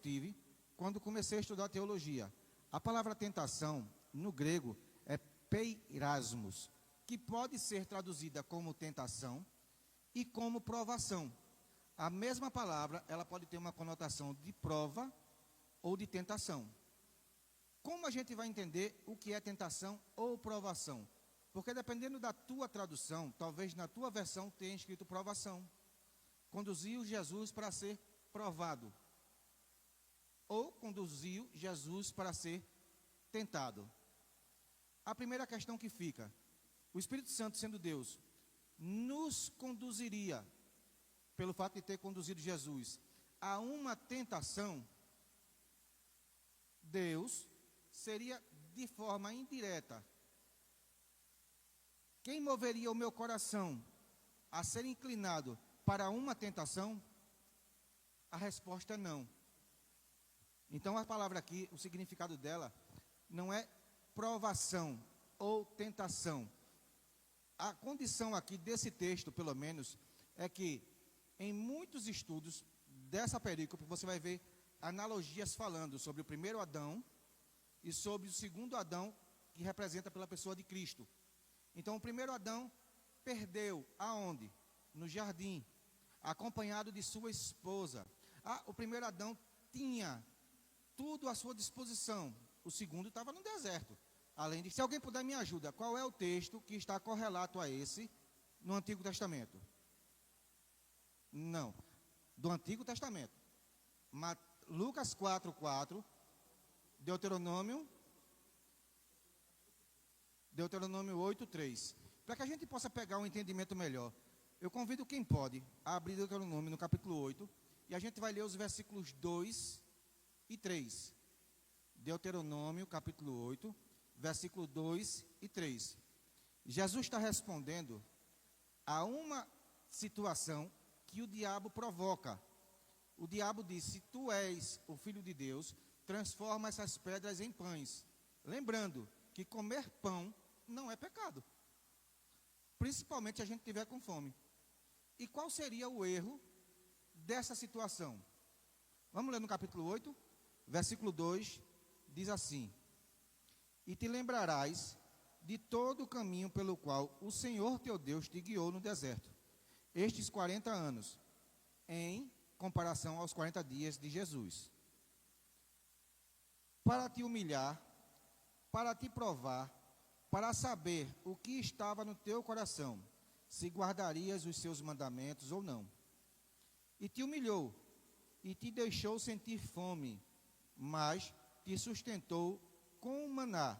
tive quando comecei a estudar teologia. A palavra tentação, no grego, é peirasmos, que pode ser traduzida como tentação e como provação. A mesma palavra, ela pode ter uma conotação de prova ou de tentação. Como a gente vai entender o que é tentação ou provação? Porque dependendo da tua tradução, talvez na tua versão tenha escrito provação. Conduziu Jesus para ser provado. Ou conduziu Jesus para ser tentado. A primeira questão que fica: o Espírito Santo, sendo Deus, nos conduziria, pelo fato de ter conduzido Jesus, a uma tentação? Deus seria de forma indireta. Quem moveria o meu coração a ser inclinado para uma tentação? A resposta é não. Então a palavra aqui, o significado dela não é provação ou tentação. A condição aqui desse texto, pelo menos, é que em muitos estudos dessa perícope você vai ver analogias falando sobre o primeiro Adão e sobre o segundo Adão, que representa pela pessoa de Cristo. Então o primeiro Adão perdeu aonde? No jardim, acompanhado de sua esposa. O primeiro Adão tinha tudo à sua disposição. O segundo estava no deserto. Além de, se alguém puder me ajuda, qual é o texto que está correlato a esse no Antigo Testamento? Não, do Antigo Testamento. Lucas 4:4, Deuteronômio 8:3. Para que a gente possa pegar um entendimento melhor, eu convido quem pode a abrir Deuteronômio no capítulo 8, e a gente vai ler os versículos 2 e 3. Deuteronômio capítulo 8, versículo 2 e 3. Jesus está respondendo a uma situação que o diabo provoca. O diabo disse: se tu és o Filho de Deus, transforma essas pedras em pães. Lembrando que comer pão não é pecado, principalmente se a gente estiver com fome. E qual seria o erro dessa situação? Vamos ler no capítulo 8, versículo 2, diz assim: e te lembrarás de todo o caminho pelo qual o Senhor teu Deus te guiou no deserto, estes 40 anos, em comparação aos 40 dias de Jesus, para te humilhar, para te provar, para saber o que estava no teu coração, se guardarias os seus mandamentos ou não. E te humilhou, e te deixou sentir fome, mas te sustentou com um maná,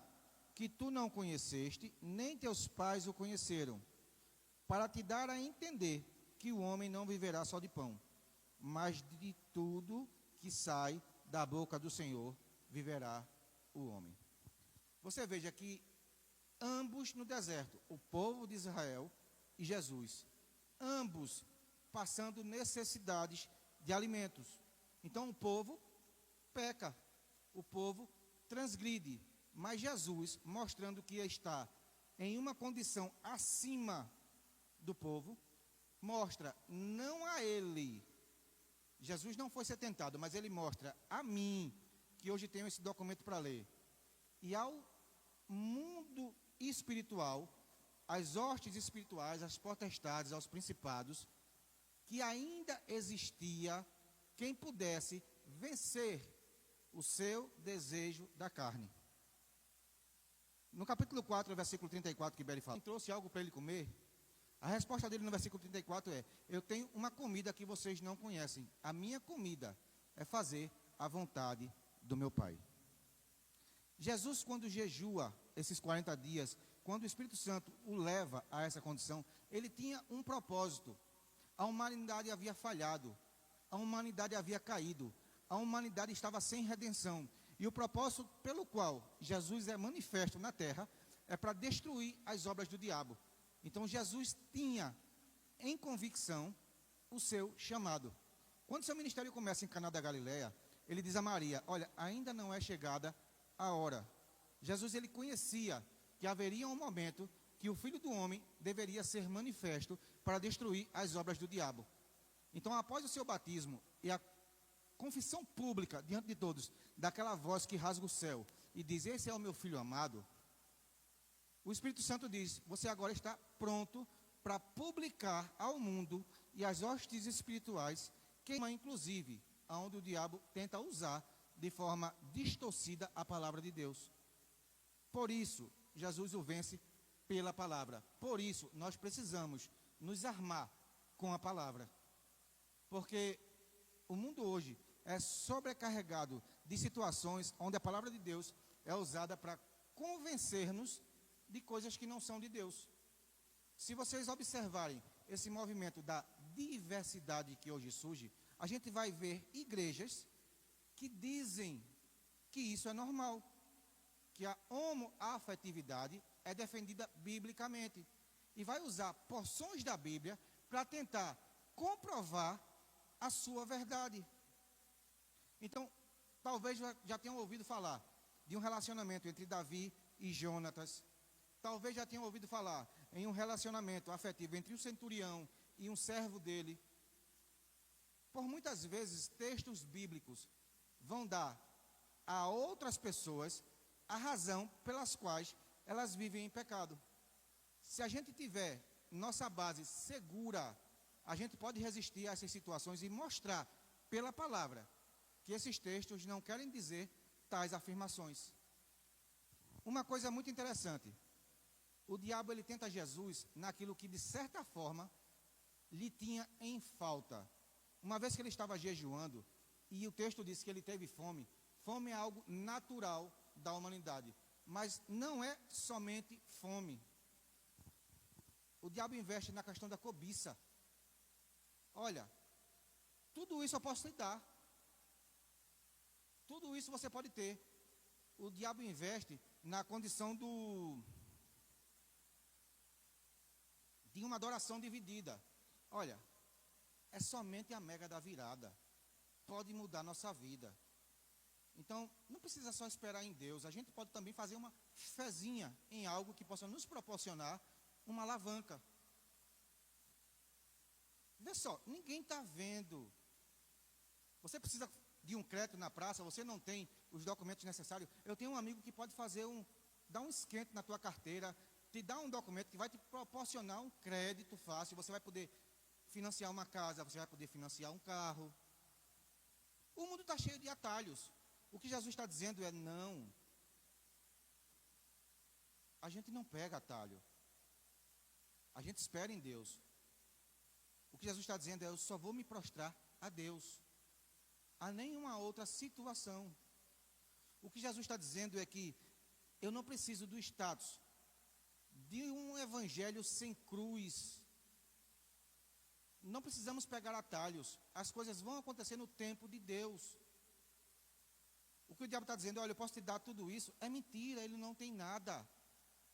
que tu não conheceste, nem teus pais o conheceram, para te dar a entender que o homem não viverá só de pão, mas de tudo que sai da boca do Senhor viverá o homem. Você veja que ambos no deserto, o povo de Israel e Jesus, ambos passando necessidades de alimentos. Então o povo peca, o povo transgride, mas Jesus, mostrando que está em uma condição acima do povo, mostra não a ele. Jesus não foi ser tentado, mas ele mostra a mim, que hoje tenho esse documento para ler, e ao mundo espiritual, às hostes espirituais, às potestades, aos principados, que ainda existia quem pudesse vencer o seu desejo da carne. No capítulo 4, versículo 34, que Beri fala, trouxe algo para ele comer? A resposta dele no versículo 34 é: eu tenho uma comida que vocês não conhecem. A minha comida é fazer a vontade do meu Pai. Jesus, quando jejua esses 40 dias, quando o Espírito Santo o leva a essa condição, ele tinha um propósito. A humanidade havia falhado, a humanidade havia caído, a humanidade estava sem redenção. E o propósito pelo qual Jesus é manifesto na terra é para destruir as obras do diabo. Então Jesus tinha em convicção o seu chamado. Quando seu ministério começa em Caná da Galileia, ele diz a Maria: olha, ainda não é chegada a hora. Jesus, ele conhecia que haveria um momento que o Filho do Homem deveria ser manifesto para destruir as obras do diabo. Então, após o seu batismo e a confissão pública, diante de todos, daquela voz que rasga o céu e diz: esse é o meu filho amado, o Espírito Santo diz: você agora está pronto para publicar ao mundo e às hostes espirituais, queima inclusive, aonde o diabo tenta usar de forma distorcida a palavra de Deus. Por isso, Jesus o vence pela palavra. Por isso, nós precisamos nos armar com a palavra. Porque o mundo hoje é sobrecarregado de situações onde a palavra de Deus é usada para convencer-nos de coisas que não são de Deus. Se vocês observarem esse movimento da diversidade que hoje surge, a gente vai ver igrejas que dizem que isso é normal, que a homoafetividade é defendida biblicamente, e vai usar porções da Bíblia para tentar comprovar a sua verdade. Então, talvez já tenham ouvido falar de um relacionamento entre Davi e Jonatas. Talvez já tenham ouvido falar em um relacionamento afetivo entre um centurião e um servo dele. Por muitas vezes, textos bíblicos vão dar a outras pessoas a razão pelas quais elas vivem em pecado. Se a gente tiver nossa base segura, a gente pode resistir a essas situações e mostrar pela palavra que esses textos não querem dizer tais afirmações. Uma coisa muito interessante: o diabo ele tenta Jesus naquilo que de certa forma lhe tinha em falta. Uma vez que ele estava jejuando, e o texto diz que ele teve fome. Fome é algo natural da humanidade, mas não é somente fome. O diabo investe na questão da cobiça. Olha, tudo isso eu posso lhe dar. Tudo isso você pode ter. O diabo investe na condição de uma adoração dividida. Olha, é somente a mega da virada. Pode mudar nossa vida. Então, não precisa só esperar em Deus. A gente pode também fazer uma fezinha em algo que possa nos proporcionar uma alavanca. Vê só, ninguém está vendo. Você precisa de um crédito na praça, você não tem os documentos necessários. Eu tenho um amigo que pode dar um esquente na tua carteira, te dar um documento que vai te proporcionar um crédito fácil. Você vai poder financiar uma casa, você vai poder financiar um carro. O mundo está cheio de atalhos. O que Jesus está dizendo é: não. A gente não pega atalho. A gente espera em Deus. O que Jesus está dizendo é: eu só vou me prostrar a Deus, a nenhuma outra situação. O que Jesus está dizendo é que eu não preciso do status de um evangelho sem cruz. Não precisamos pegar atalhos. As coisas vão acontecer no tempo de Deus. O que o diabo está dizendo: olha, eu posso te dar tudo isso. É mentira, ele não tem nada.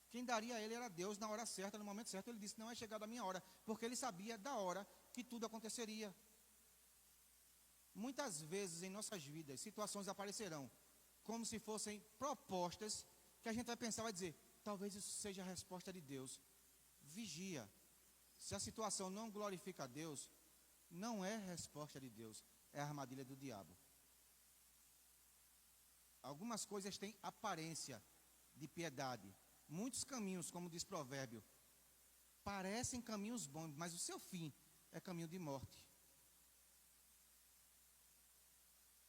Quem daria a ele era Deus na hora certa, no momento certo. Ele disse: não é chegada a minha hora, porque ele sabia da hora que tudo aconteceria. Muitas vezes em nossas vidas, situações aparecerão como se fossem propostas que a gente vai pensar, vai dizer: talvez isso seja a resposta de Deus. Vigia. Se a situação não glorifica a Deus, não é resposta de Deus, é a armadilha do diabo. Algumas coisas têm aparência de piedade. Muitos caminhos, como diz Provérbio, parecem caminhos bons, mas o seu fim é caminho de morte.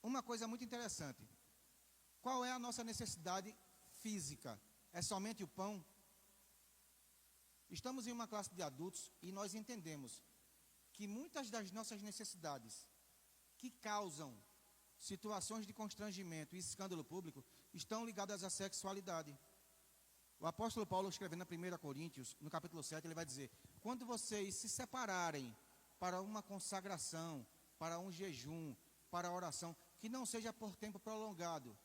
Uma coisa muito interessante: qual é a nossa necessidade física? É somente o pão? Estamos em uma classe de adultos e nós entendemos que muitas das nossas necessidades que causam situações de constrangimento e escândalo público estão ligadas à sexualidade. O apóstolo Paulo, escrevendo na 1 Coríntios, no capítulo 7, ele vai dizer: quando vocês se separarem para uma consagração, para um jejum, para a oração, que não seja por tempo prolongado,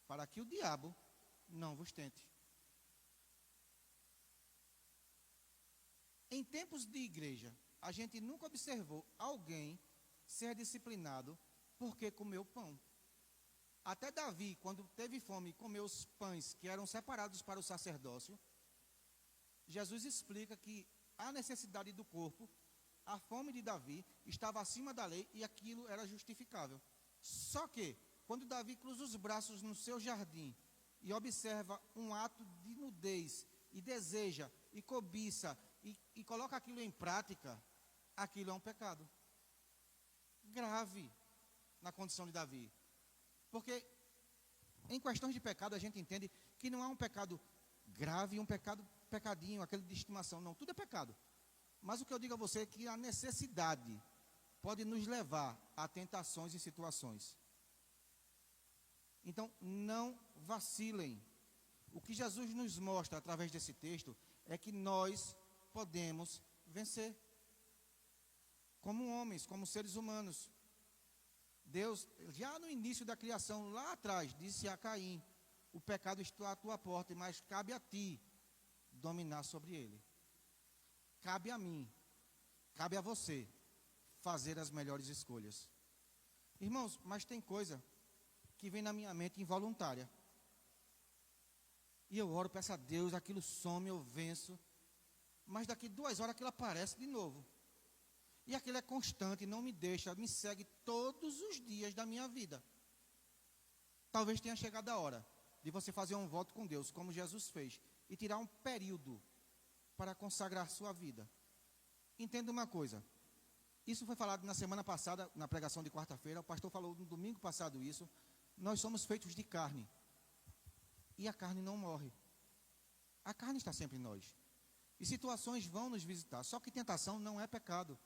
para que o diabo não vos tente. Em tempos de igreja, a gente nunca observou alguém ser disciplinado porque comeu pão. Até Davi, quando teve fome, comeu os pães que eram separados para o sacerdócio. Jesus explica que a necessidade do corpo, a fome de Davi, estava acima da lei e aquilo era justificável. Só que, quando Davi cruza os braços no seu jardim e observa um ato de nudez, e deseja, e cobiça, e coloca aquilo em prática, aquilo é um pecado grave na condição de Davi. Porque em questões de pecado a gente entende que não é um pecado grave, um pecadinho, aquele de estimação, não, tudo é pecado. Mas o que eu digo a você é que a necessidade pode nos levar a tentações e situações. Então, não vacilem. O que Jesus nos mostra através desse texto é que nós podemos vencer. Como homens, como seres humanos. Deus, já no início da criação, lá atrás, disse a Caim: o pecado está à tua porta, mas cabe a ti dominar sobre ele. Cabe a mim, cabe a você fazer as melhores escolhas. Irmãos, mas tem coisa que vem na minha mente involuntária. E eu oro, peço a Deus, aquilo some, eu venço. Mas daqui 2 horas aquilo aparece de novo. E aquilo é constante, não me deixa, me segue todos os dias da minha vida. Talvez tenha chegado a hora de você fazer um voto com Deus, como Jesus fez, e tirar um período para consagrar sua vida. Entenda uma coisa. Isso foi falado na semana passada, na pregação de quarta-feira. O pastor falou no domingo passado isso. Nós somos feitos de carne. E a carne não morre. A carne está sempre em nós. E situações vão nos visitar. Só que tentação não é pecado.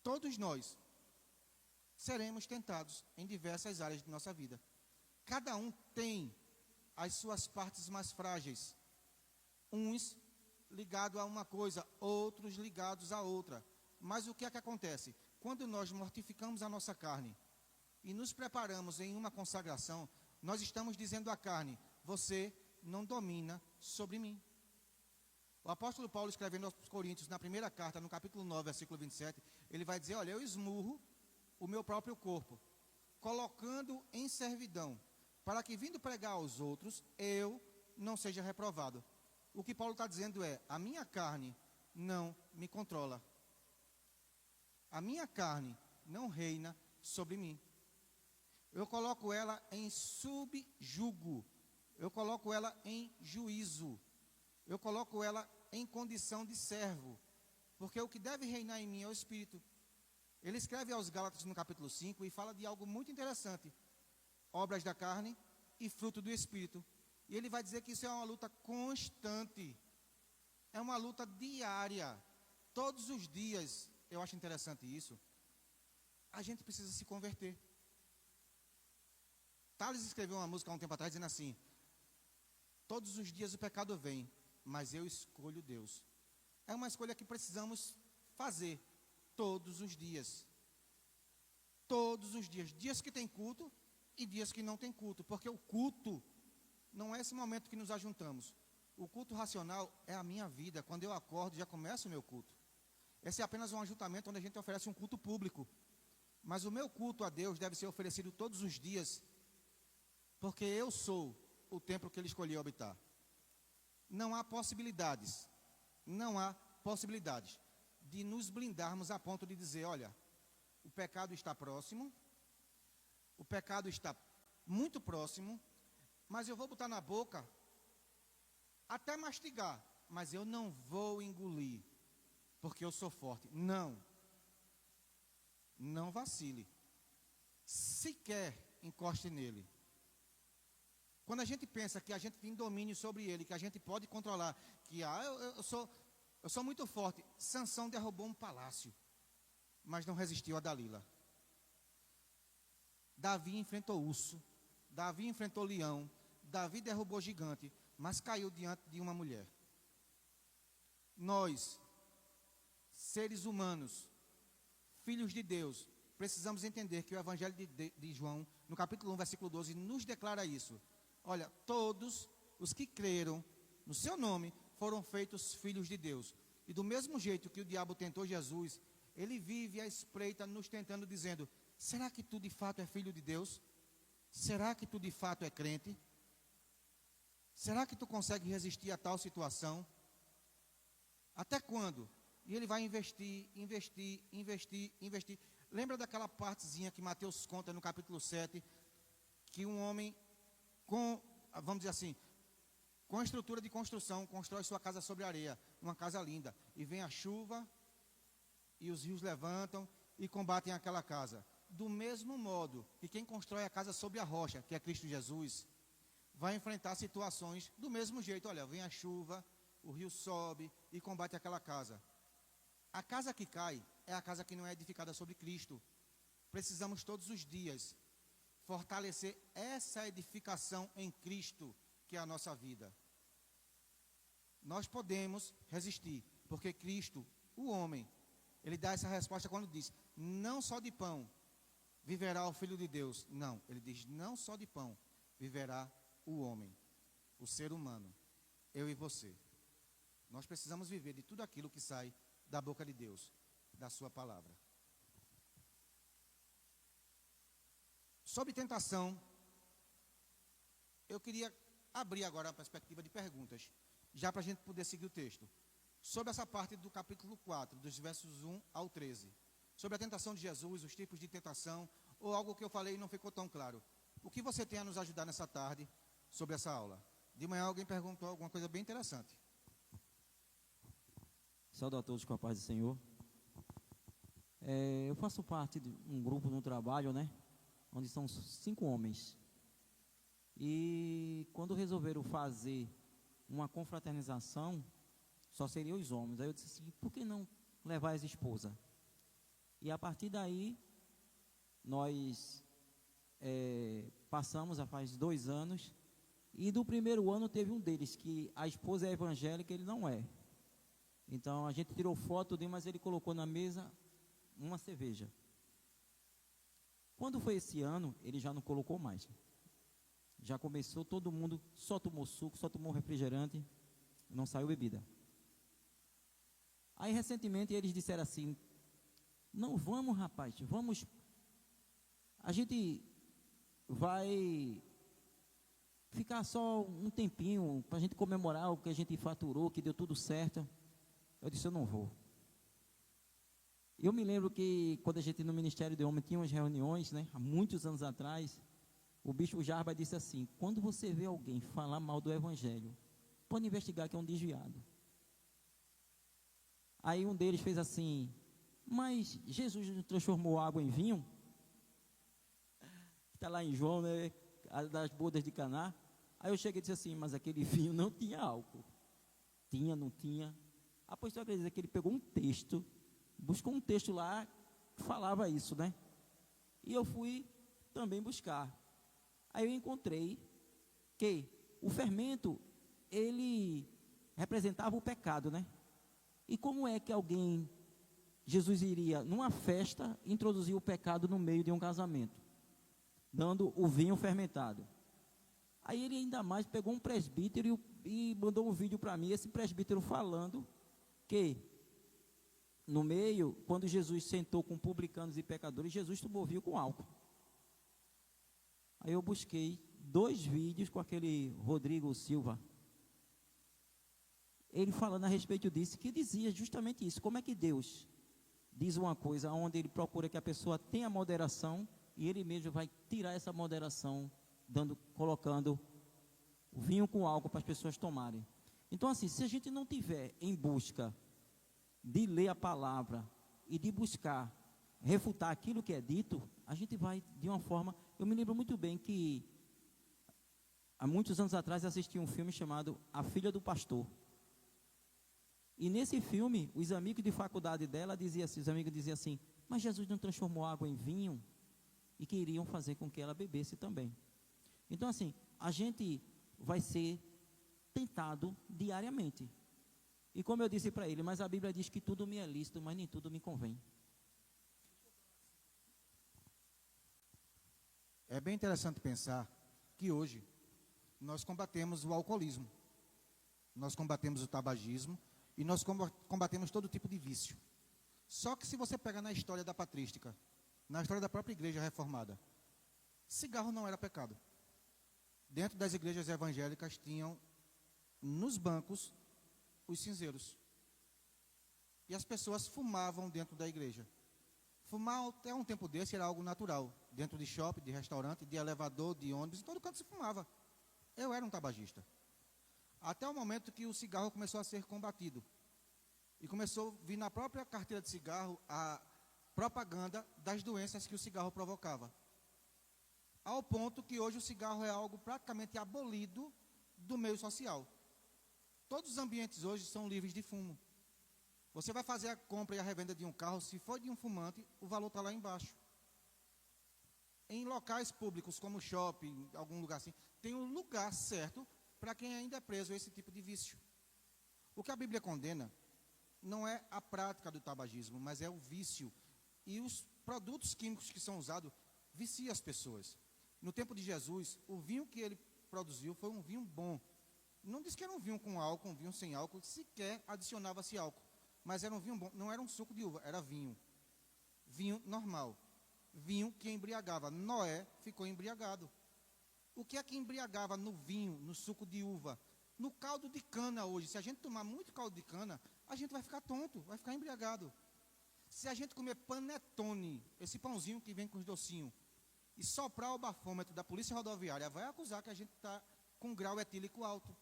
Todos nós seremos tentados em diversas áreas de nossa vida. Cada um tem as suas partes mais frágeis. Uns ligados a uma coisa, outros ligados a outra. Mas o que é que acontece? Quando nós mortificamos a nossa carne e nos preparamos em uma consagração, nós estamos dizendo à carne: você não domina sobre mim. O apóstolo Paulo, escrevendo aos Coríntios, na primeira carta, no capítulo 9, versículo 27, ele vai dizer: olha, eu esmurro o meu próprio corpo, colocando em servidão, para que, vindo pregar aos outros, eu não seja reprovado. O que Paulo está dizendo é: a minha carne não me controla. A minha carne não reina sobre mim. Eu coloco ela em subjugo. Eu coloco ela em juízo. Eu coloco ela em condição de servo. Porque o que deve reinar em mim é o Espírito. Ele escreve aos Gálatas no capítulo 5 e fala de algo muito interessante: obras da carne e fruto do Espírito. E ele vai dizer que isso é uma luta constante. É uma luta diária. Todos os dias, eu acho interessante isso, a gente precisa se converter. Tales escreveu uma música há um tempo atrás dizendo assim: todos os dias o pecado vem, mas eu escolho Deus. É uma escolha que precisamos fazer todos os dias. Todos os dias. Dias que tem culto e dias que não tem culto. Porque o culto não é esse momento que nos ajuntamos. O culto racional é a minha vida. Quando eu acordo, já começa o meu culto. Esse é apenas um ajuntamento onde a gente oferece um culto público. Mas o meu culto a Deus deve ser oferecido todos os dias, porque eu sou o templo que Ele escolheu habitar. Não há possibilidades de nos blindarmos a ponto de dizer: olha, o pecado está próximo, o pecado está muito próximo, mas eu vou botar na boca, até mastigar, mas eu não vou engolir, porque eu sou forte. Não vacile, sequer encoste nele. Quando a gente pensa que a gente tem domínio sobre ele, que a gente pode controlar, que eu sou muito forte. Sansão derrubou um palácio, mas não resistiu a Dalila. Davi enfrentou urso, Davi enfrentou leão, Davi derrubou gigante, mas caiu diante de uma mulher. Nós, seres humanos, filhos de Deus, precisamos entender que o Evangelho de João, no capítulo 1, versículo 12, nos declara isso. Olha, todos os que creram no seu nome foram feitos filhos de Deus. E do mesmo jeito que o diabo tentou Jesus, ele vive à espreita nos tentando, dizendo: será que tu de fato é filho de Deus? Será que tu de fato é crente? Será que tu consegue resistir a tal situação? Até quando? E ele vai investir, Lembra daquela partezinha que Mateus conta no capítulo 7, que um homem com, vamos dizer assim, com a estrutura de construção, constrói sua casa sobre areia, uma casa linda, e vem a chuva, e os rios levantam e combatem aquela casa. Do mesmo modo que quem constrói a casa sobre a rocha, que é Cristo Jesus, vai enfrentar situações do mesmo jeito. Olha, vem a chuva, o rio sobe e combate aquela casa. A casa que cai é a casa que não é edificada sobre Cristo. Precisamos todos os dias fortalecer essa edificação em Cristo, que é a nossa vida. Nós podemos resistir, porque Cristo, o homem, ele dá essa resposta quando diz: não só de pão viverá o Filho de Deus. Não, ele diz: não só de pão viverá o homem, o ser humano, eu e você. Nós precisamos viver de tudo aquilo que sai da boca de Deus, da sua palavra. Sobre tentação, eu queria abrir agora a perspectiva de perguntas, já para a gente poder seguir o texto. Sobre essa parte do capítulo 4, dos versos 1 ao 13. Sobre a tentação de Jesus, os tipos de tentação, ou algo que eu falei e não ficou tão claro. O que você tem a nos ajudar nessa tarde sobre essa aula? De manhã alguém perguntou alguma coisa bem interessante. Saúde a todos com a paz do Senhor. Eu faço parte de um grupo no trabalho, né? Onde são 5 homens. E quando resolveram fazer uma confraternização, só seriam os homens. Aí eu disse assim: por que não levar as esposas? E a partir daí, nós passamos, já faz 2 anos, e do primeiro ano teve um deles, que a esposa é evangélica, ele não é. Então a gente tirou foto dele, mas ele colocou na mesa uma cerveja. Quando foi esse ano, ele já não colocou mais. Já começou, todo mundo só tomou suco, só tomou refrigerante, não saiu bebida. Aí recentemente eles disseram assim: não, vamos rapaz, vamos, a gente vai ficar só um tempinho para a gente comemorar o que a gente faturou, que deu tudo certo. Eu disse: eu não vou. Eu me lembro que quando a gente no Ministério de Homem tinha umas reuniões, né, há muitos anos atrás, o bispo Jarba disse assim: quando você vê alguém falar mal do Evangelho, pode investigar que é um desviado. Aí um deles fez assim: mas Jesus transformou água em vinho? Está lá em João, né, das bodas de Caná. Aí eu cheguei e disse assim: mas aquele vinho não tinha álcool. Tinha, não tinha. Após eu acredito que ele pegou um texto, buscou um texto lá que falava isso, né? E eu fui também buscar. Aí eu encontrei que o fermento, ele representava o pecado, né? E como é que Jesus iria numa festa introduzir o pecado no meio de um casamento, dando o vinho fermentado? Aí ele ainda mais pegou um presbítero e mandou um vídeo para mim, esse presbítero falando que no meio, quando Jesus sentou com publicanos e pecadores, Jesus tomou vinho com álcool. Aí eu busquei 2 vídeos com aquele Rodrigo Silva, ele falando a respeito disso, que dizia justamente isso. Como é que Deus diz uma coisa onde ele procura que a pessoa tenha moderação, e ele mesmo vai tirar essa moderação, colocando o vinho com álcool para as pessoas tomarem. Então assim, se a gente não tiver em busca de ler a palavra e de buscar refutar aquilo que é dito, a gente vai de uma forma... Eu me lembro muito bem que há muitos anos atrás assisti um filme chamado A Filha do Pastor. E nesse filme, os amigos de faculdade dela os amigos diziam assim: mas Jesus não transformou água em vinho? E queriam fazer com que ela bebesse também. Então assim, a gente vai ser tentado diariamente. E como eu disse para ele: mas a Bíblia diz que tudo me é lícito, mas nem tudo me convém. É bem interessante pensar que hoje nós combatemos o alcoolismo, nós combatemos o tabagismo e nós combatemos todo tipo de vício. Só que se você pega na história da patrística, na história da própria igreja reformada, cigarro não era pecado. Dentro das igrejas evangélicas tinham nos bancos os cinzeiros. E as pessoas fumavam dentro da igreja. Fumar até um tempo desse era algo natural. Dentro de shopping, de restaurante, de elevador, de ônibus, em todo canto se fumava. Eu era um tabagista. Até o momento que o cigarro começou a ser combatido. E começou a vir na própria carteira de cigarro a propaganda das doenças que o cigarro provocava. Ao ponto que hoje o cigarro é algo praticamente abolido do meio social. Todos os ambientes hoje são livres de fumo. Você vai fazer a compra e a revenda de um carro, se for de um fumante, o valor está lá embaixo. Em locais públicos, como shopping, algum lugar assim, tem um lugar certo para quem ainda é preso a esse tipo de vício. O que a Bíblia condena não é a prática do tabagismo, mas é o vício. E os produtos químicos que são usados viciam as pessoas. No tempo de Jesus, o vinho que ele produziu foi um vinho bom. Não disse que era um vinho com álcool, um vinho sem álcool, sequer adicionava-se álcool. Mas era um vinho bom, não era um suco de uva, era vinho. Vinho normal. Vinho que embriagava. Noé ficou embriagado. O que é que embriagava no vinho, no suco de uva? No caldo de cana hoje. Se a gente tomar muito caldo de cana, a gente vai ficar tonto, vai ficar embriagado. Se a gente comer panetone, esse pãozinho que vem com os docinhos, e soprar o bafômetro da polícia rodoviária, vai acusar que a gente está com grau etílico alto.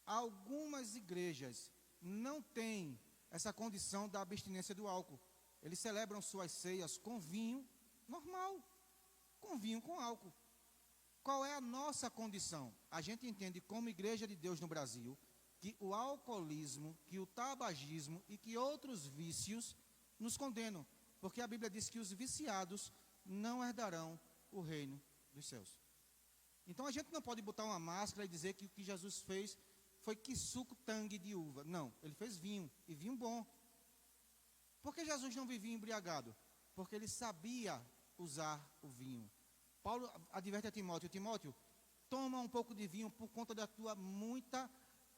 Algumas igrejas não têm essa condição da abstinência do álcool. Eles celebram suas ceias com vinho normal, com vinho com álcool. Qual é a nossa condição? A gente entende como Igreja de Deus no Brasil que o alcoolismo, que o tabagismo e que outros vícios nos condenam. Porque a Bíblia diz que os viciados não herdarão o reino dos céus. Então a gente não pode botar uma máscara e dizer que o que Jesus fez foi que suco tangue de uva. Não, ele fez vinho, e vinho bom. Por que Jesus não vivia embriagado? Porque ele sabia usar o vinho. Paulo adverte a Timóteo: Timóteo, toma um pouco de vinho por conta da tua muita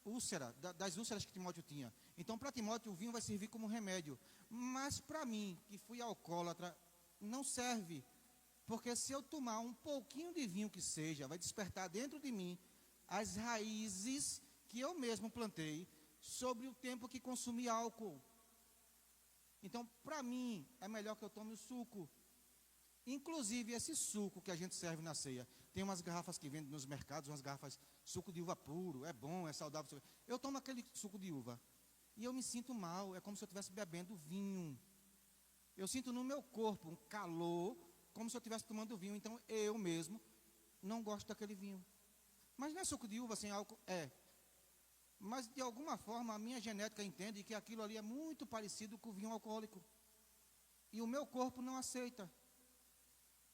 úlcera, das úlceras que Timóteo tinha. Então, para Timóteo, o vinho vai servir como remédio. Mas para mim, que fui alcoólatra, não serve. Porque se eu tomar um pouquinho de vinho que seja, vai despertar dentro de mim as raízes que eu mesmo plantei sobre o tempo que consumi álcool. Então, para mim, é melhor que eu tome o suco. Inclusive, esse suco que a gente serve na ceia, tem umas garrafas que vendem nos mercados, umas garrafas, suco de uva puro, é bom, é saudável. Eu tomo aquele suco de uva e eu me sinto mal, é como se eu estivesse bebendo vinho. Eu sinto no meu corpo um calor, como se eu estivesse tomando vinho. Então, eu mesmo não gosto daquele vinho. Mas não é suco de uva sem álcool? É. Mas, de alguma forma, a minha genética entende que aquilo ali é muito parecido com o vinho alcoólico. E o meu corpo não aceita.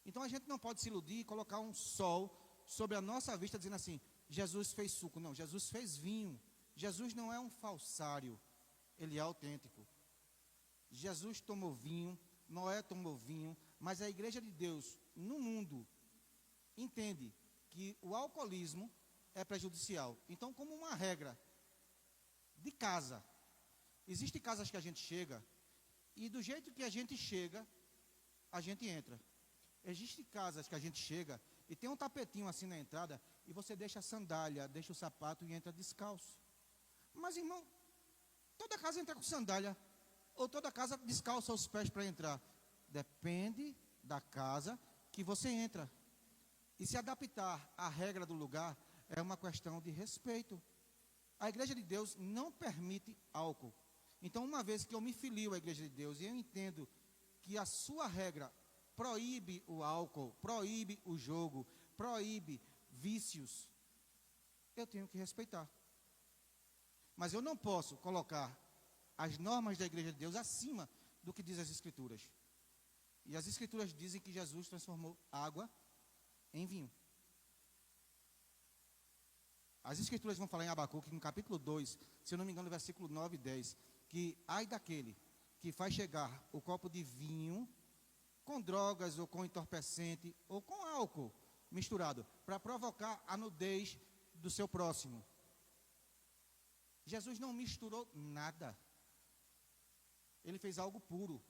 Então, a gente não pode se iludir e colocar um sol sobre a nossa vista dizendo assim: Jesus fez suco. Não, Jesus fez vinho. Jesus não é um falsário, ele é autêntico. Jesus tomou vinho, Noé tomou vinho, mas a Igreja de Deus no mundo entende que o alcoolismo é prejudicial. Então, como uma regra de casa, existem casas que a gente chega e do jeito que a gente chega, a gente entra. Existem casas que a gente chega e tem um tapetinho assim na entrada e você deixa a sandália, deixa o sapato e entra descalço. Mas, irmão, toda casa entra com sandália ou toda casa descalça os pés para entrar? Depende da casa que você entra. E se adaptar à regra do lugar é uma questão de respeito. A Igreja de Deus não permite álcool. Então, uma vez que eu me filio à Igreja de Deus e eu entendo que a sua regra proíbe o álcool, proíbe o jogo, proíbe vícios, eu tenho que respeitar. Mas eu não posso colocar as normas da Igreja de Deus acima do que diz as Escrituras. E as Escrituras dizem que Jesus transformou água em vinho. As Escrituras vão falar em Abacuque, no capítulo 2, se eu não me engano, versículo 9 e 10, que ai daquele que faz chegar o copo de vinho com drogas ou com entorpecente ou com álcool misturado, para provocar a nudez do seu próximo. Jesus não misturou nada. Ele fez algo puro,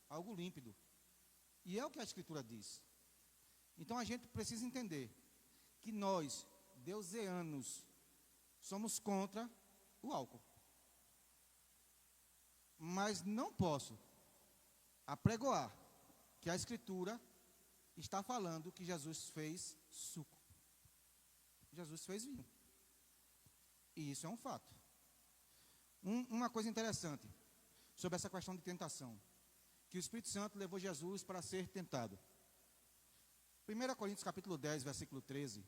algo límpido. E é o que a Escritura diz. Então a gente precisa entender que nós, deuseanos, somos contra o álcool. mas não posso apregoar que a Escritura está falando que Jesus fez suco. Jesus fez vinho. E isso é um fato. Uma coisa interessante sobre essa questão de tentação, que o Espírito Santo levou Jesus para ser tentado. 1 Coríntios capítulo 10, versículo 13,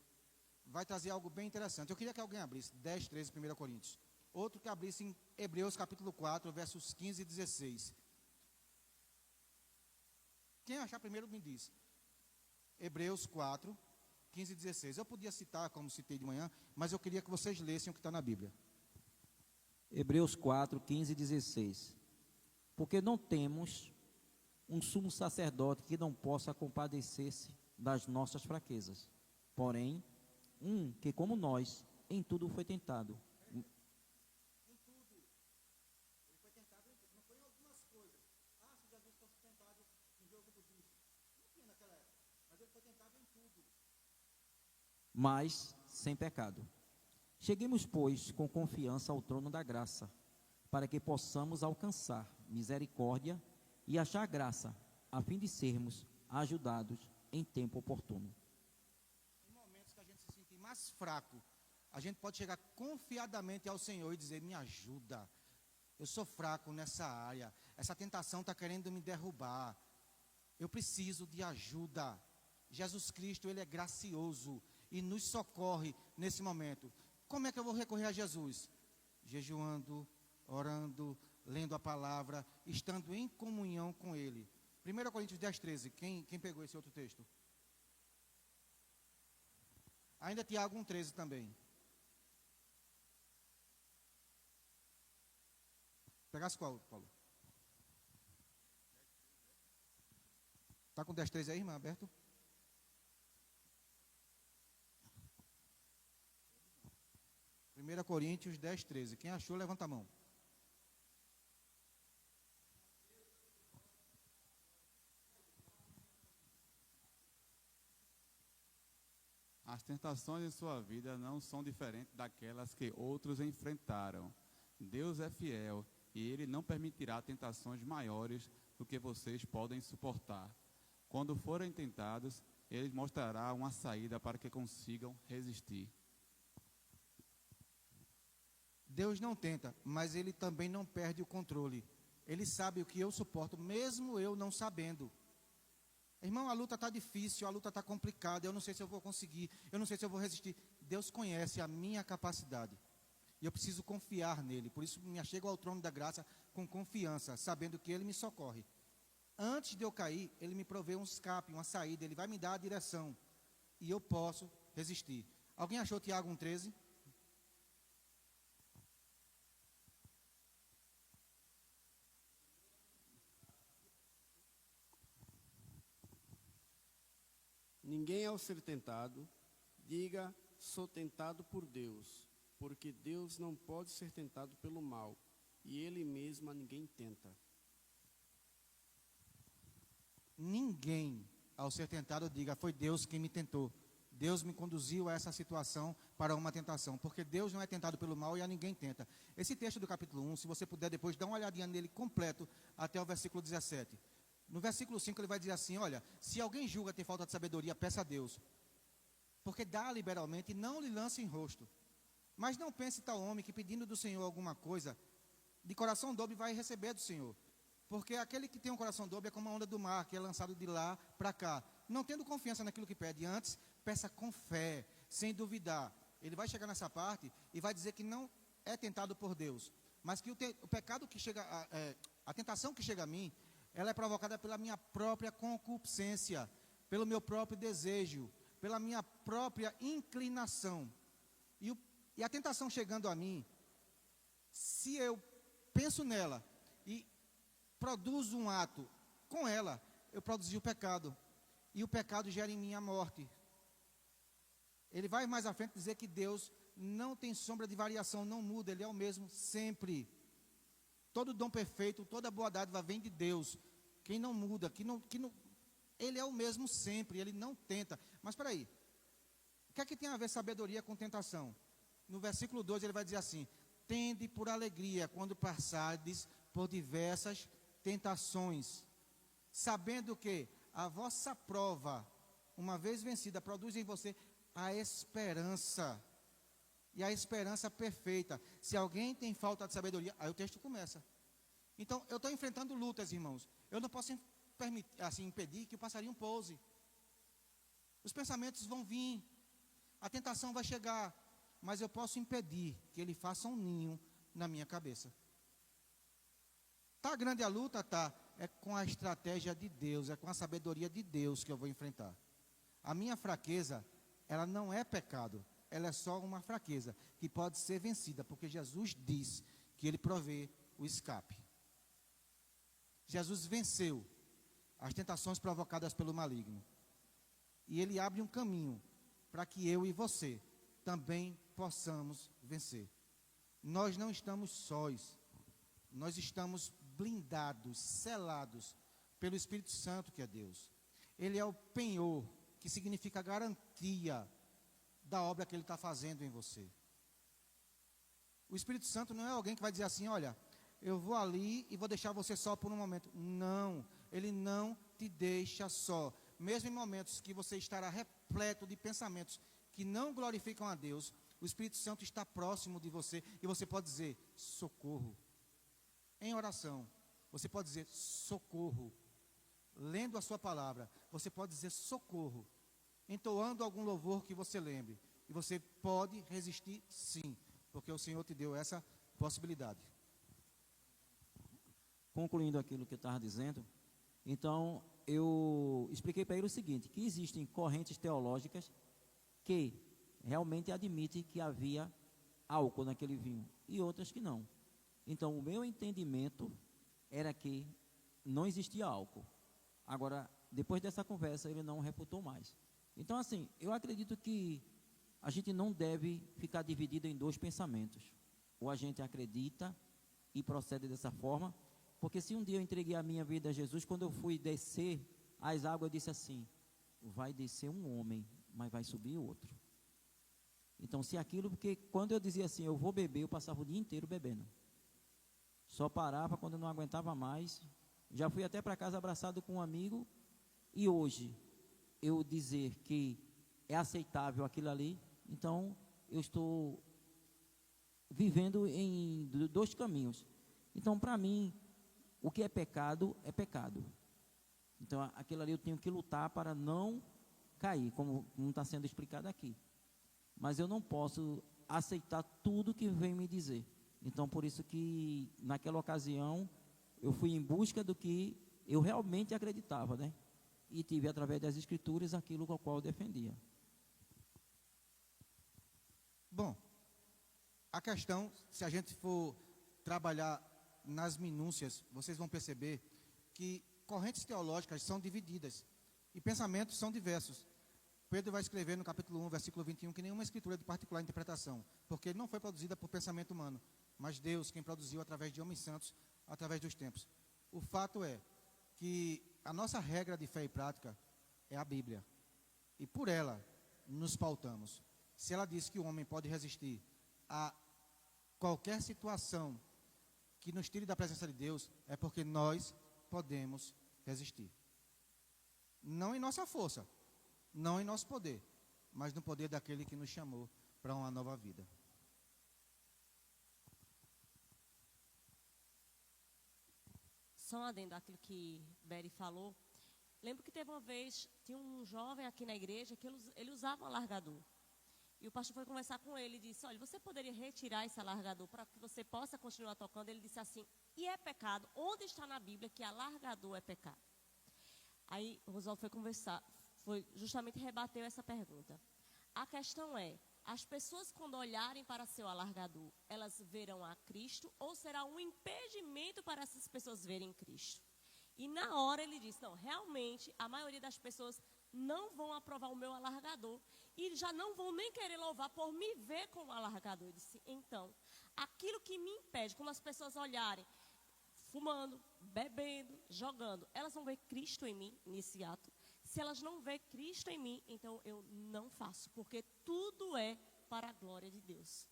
vai trazer algo bem interessante. Eu queria que alguém abrisse 10, 13, 1 Coríntios. Outro que abrisse em Hebreus capítulo 4, versos 15 e 16. Quem achar primeiro me diz. Hebreus 4, 15 e 16. Eu podia citar, como citei de manhã, mas eu queria que vocês lessem o que está na Bíblia. Hebreus 4, 15 e 16. Porque não temos um sumo sacerdote que não possa compadecer-se das nossas fraquezas. Porém, um que, como nós, em tudo foi tentado. Em tudo. Ele foi tentado em tudo. Não foi em algumas coisas. Se Jesus fosse tentado no jogo do bicho. Não tinha naquela época. Mas ele foi tentado em tudo. Mas sem pecado. Cheguemos, pois, com confiança ao trono da graça, para que possamos alcançar misericórdia e achar graça, a fim de sermos ajudados em tempo oportuno. Em momentos que a gente se sente mais fraco, a gente pode chegar confiadamente ao Senhor e dizer: me ajuda, eu sou fraco nessa área, essa tentação está querendo me derrubar, eu preciso de ajuda. Jesus Cristo, Ele é gracioso e nos socorre nesse momento. Como é que eu vou recorrer a Jesus? Jejuando, orando, lendo a palavra, estando em comunhão com Ele. 1 Coríntios 10, 13. Quem pegou esse outro texto? Ainda Tiago 1, 13 também. Pegasse qual, Paulo? Está com 10, 13 aí, irmã, aberto? Primeira Coríntios 10, 13. Quem achou, levanta a mão. As tentações em sua vida não são diferentes daquelas que outros enfrentaram. Deus é fiel e Ele não permitirá tentações maiores do que vocês podem suportar. Quando forem tentados, Ele mostrará uma saída para que consigam resistir. Deus não tenta, mas Ele também não perde o controle. Ele sabe o que eu suporto, mesmo eu não sabendo. Irmão, a luta está difícil, a luta está complicada, eu não sei se eu vou conseguir, eu não sei se eu vou resistir. Deus conhece a minha capacidade e eu preciso confiar nele. Por isso me achego ao trono da graça com confiança, sabendo que Ele me socorre. Antes de eu cair, Ele me provê um escape, uma saída, Ele vai me dar a direção e eu posso resistir. Alguém achou Tiago 1,13? Ninguém, ao ser tentado, diga: sou tentado por Deus, porque Deus não pode ser tentado pelo mal, e Ele mesmo a ninguém tenta. Ninguém, ao ser tentado, diga: foi Deus quem me tentou. Deus me conduziu a essa situação para uma tentação, porque Deus não é tentado pelo mal e a ninguém tenta. Esse texto do capítulo 1, se você puder depois dar uma olhadinha nele completo, até o versículo 17. No versículo 5 ele vai dizer assim: olha, se alguém julga ter falta de sabedoria, peça a Deus, porque dá liberalmente e não lhe lance em rosto. Mas não pense tal homem que, pedindo do Senhor alguma coisa, de coração dobre vai receber do Senhor. Porque aquele que tem um coração dobre é como a onda do mar, que é lançado de lá para cá, não tendo confiança naquilo que pede. Antes, peça com fé, sem duvidar. Ele vai chegar nessa parte e vai dizer que não é tentado por Deus, mas que o pecado que chega, a tentação que chega a mim, ela é provocada pela minha própria concupiscência, pelo meu próprio desejo, pela minha própria inclinação. E a tentação chegando a mim, se eu penso nela e produzo um ato com ela, eu produzi o pecado. E o pecado gera em mim a morte. Ele vai mais à frente dizer que Deus não tem sombra de variação, não muda, Ele é o mesmo sempre. Todo dom perfeito, toda boa dádiva vem de Deus. Quem não muda, Ele é o mesmo sempre, Ele não tenta. Mas espera aí, o que é que tem a ver sabedoria com tentação? No versículo 2 ele vai dizer assim: tende por alegria quando passardes por diversas tentações, sabendo que a vossa prova, uma vez vencida, produz em você a esperança. E a esperança perfeita. Se alguém tem falta de sabedoria, aí o texto começa. Então, eu estou enfrentando lutas, irmãos. Eu não posso impedir que o passarinho pouse. Os pensamentos vão vir. A tentação vai chegar. Mas eu posso impedir que ele faça um ninho na minha cabeça. Tá grande a luta? Tá. É com a estratégia de Deus, é com a sabedoria de Deus que eu vou enfrentar. A minha fraqueza, ela não é pecado. Ela é só uma fraqueza que pode ser vencida, porque Jesus diz que ele provê o escape. Jesus venceu as tentações provocadas pelo maligno. E ele abre um caminho para que eu e você também possamos vencer. Nós não estamos sós. Nós estamos blindados, selados pelo Espírito Santo, que é Deus. Ele é o penhor, que significa garantia da obra que ele está fazendo em você. O Espírito Santo não é alguém que vai dizer assim, olha, eu vou ali e vou deixar você só por um momento. Não, ele não te deixa só. Mesmo em momentos que você estará repleto de pensamentos que não glorificam a Deus, o Espírito Santo está próximo de você e você pode dizer, socorro. Em oração, você pode dizer, socorro. Lendo a sua palavra, você pode dizer, socorro. Entoando algum louvor que você lembre. E você pode resistir, sim, porque o Senhor te deu essa possibilidade. Concluindo aquilo que eu estava dizendo, então eu expliquei para ele o seguinte, que existem correntes teológicas que realmente admitem que havia álcool naquele vinho, e outras que não. Então o meu entendimento era que não existia álcool. Agora, depois dessa conversa, ele não refutou mais. Então, assim, eu acredito que a gente não deve ficar dividido em dois pensamentos. Ou a gente acredita e procede dessa forma, porque se um dia eu entreguei a minha vida a Jesus, quando eu fui descer as águas, eu disse assim, vai descer um homem, mas vai subir outro. Então, se aquilo, porque quando eu dizia assim, eu vou beber, eu passava o dia inteiro bebendo. Só parava quando eu não aguentava mais. Já fui até para casa abraçado com um amigo, e hoje eu dizer que é aceitável aquilo ali, então eu estou vivendo em dois caminhos. Então, para mim, o que é pecado é pecado. Então, aquilo ali eu tenho que lutar para não cair, como está sendo explicado aqui. Mas eu não posso aceitar tudo que vem me dizer. Então, por isso que naquela ocasião eu fui em busca do que eu realmente acreditava, né? E tive, através das Escrituras, aquilo com o qual eu defendia. Bom, a questão, se a gente for trabalhar nas minúcias, vocês vão perceber que correntes teológicas são divididas e pensamentos são diversos. Pedro vai escrever no capítulo 1, versículo 21, que nenhuma escritura é de particular interpretação, porque ele não foi produzida por pensamento humano, mas Deus quem produziu através de homens santos, através dos tempos. O fato é que a nossa regra de fé e prática é a Bíblia. E por ela nos pautamos. Se ela diz que o homem pode resistir a qualquer situação que nos tire da presença de Deus, é porque nós podemos resistir. Não em nossa força, não em nosso poder, mas no poder daquele que nos chamou para uma nova vida. Só um adendo àquilo que Beri falou. Lembro que teve uma vez, tinha um jovem aqui na igreja que ele usava um alargador. E o pastor foi conversar com ele e disse, olha, você poderia retirar esse alargador para que você possa continuar tocando? Ele disse assim, e é pecado? Onde está na Bíblia que alargador é pecado? Aí o Rosalvo foi conversar, foi justamente rebateu essa pergunta. A questão é, as pessoas quando olharem para seu alargador, elas verão a Cristo ou será um impedimento para essas pessoas verem Cristo? E na hora ele disse, não, realmente a maioria das pessoas não vão aprovar o meu alargador e já não vão nem querer louvar por me ver com o alargador. Eu disse, então, aquilo que me impede, quando as pessoas olharem, fumando, bebendo, jogando, elas vão ver Cristo em mim nesse ato. Se elas não verem Cristo em mim, então eu não faço, porque tudo é para a glória de Deus.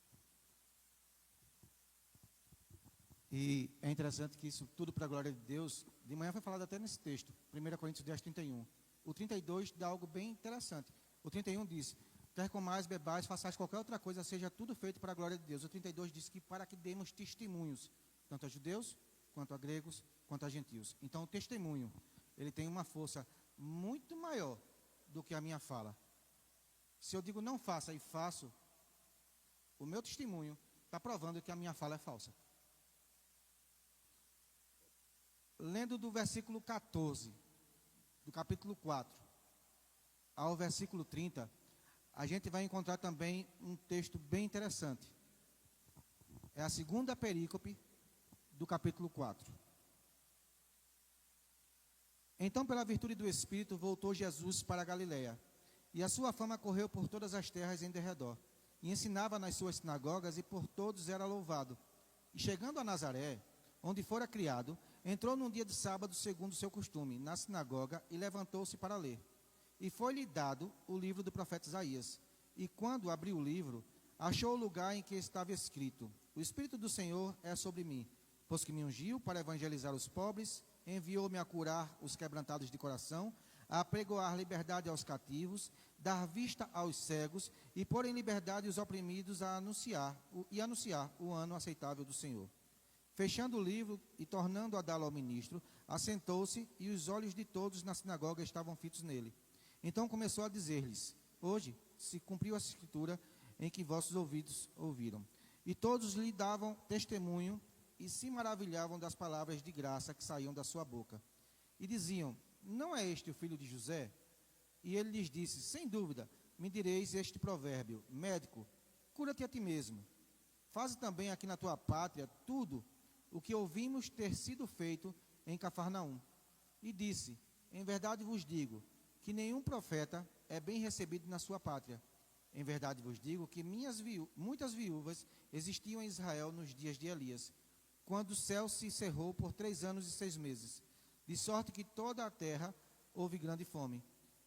E é interessante que isso tudo para a glória de Deus, de manhã foi falado até nesse texto, 1 Coríntios 10, 31. O 32 dá algo bem interessante. O 31 diz, quer comais, bebais, façais qualquer outra coisa, seja tudo feito para a glória de Deus. O 32 diz que para que demos testemunhos, tanto a judeus, quanto a gregos, quanto a gentios. Então o testemunho, ele tem uma força muito maior do que a minha fala. Se eu digo não faça e faço, o meu testemunho está provando que a minha fala é falsa. Lendo do versículo 14, do capítulo 4, ao versículo 30, a gente vai encontrar também um texto bem interessante. É a segunda perícope do capítulo 4. Então, pela virtude do Espírito, voltou Jesus para a Galiléia, e a sua fama correu por todas as terras em derredor, e ensinava nas suas sinagogas, e por todos era louvado. E chegando a Nazaré, onde fora criado, entrou num dia de sábado, segundo o seu costume, na sinagoga, e levantou-se para ler. E foi-lhe dado o livro do profeta Isaías. E quando abriu o livro, achou o lugar em que estava escrito: O Espírito do Senhor é sobre mim, pois que me ungiu para evangelizar os pobres, enviou-me a curar os quebrantados de coração, a apregoar liberdade aos cativos, dar vista aos cegos e pôr em liberdade os oprimidos, anunciar o ano aceitável do Senhor. Fechando o livro e tornando a dá-lo ao ministro, assentou-se, e os olhos de todos na sinagoga estavam fitos nele. Então começou a dizer-lhes: Hoje se cumpriu a escritura em que vossos ouvidos ouviram. E todos lhe davam testemunho e se maravilhavam das palavras de graça que saíam da sua boca. E diziam: Não é este o filho de José? E ele lhes disse: Sem dúvida, me direis este provérbio: Médico, cura-te a ti mesmo. Faze também aqui na tua pátria tudo o que ouvimos ter sido feito em Cafarnaum. E disse: Em verdade vos digo que nenhum profeta é bem recebido na sua pátria. Em verdade vos digo que muitas viúvas existiam em Israel nos dias de Elias, quando o céu se cerrou por 3 anos e 6 meses, de sorte que toda a terra houve grande fome.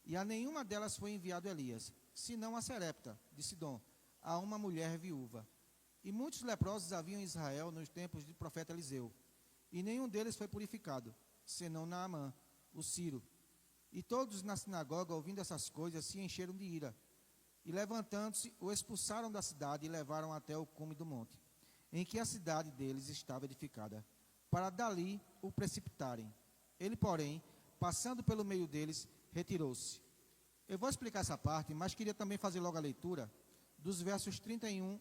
E a nenhuma delas foi enviado Elias, senão a Sarepta, de Sidom, a uma mulher viúva. E muitos leprosos haviam em Israel nos tempos do profeta Eliseu, e nenhum deles foi purificado, senão Naamã, o Ciro. E todos na sinagoga, ouvindo essas coisas, se encheram de ira. E levantando-se, o expulsaram da cidade e levaram até o cume do monte, em que a cidade deles estava edificada, para dali o precipitarem. Ele, porém, passando pelo meio deles, retirou-se. Eu vou explicar essa parte, mas queria também fazer logo a leitura dos versos 31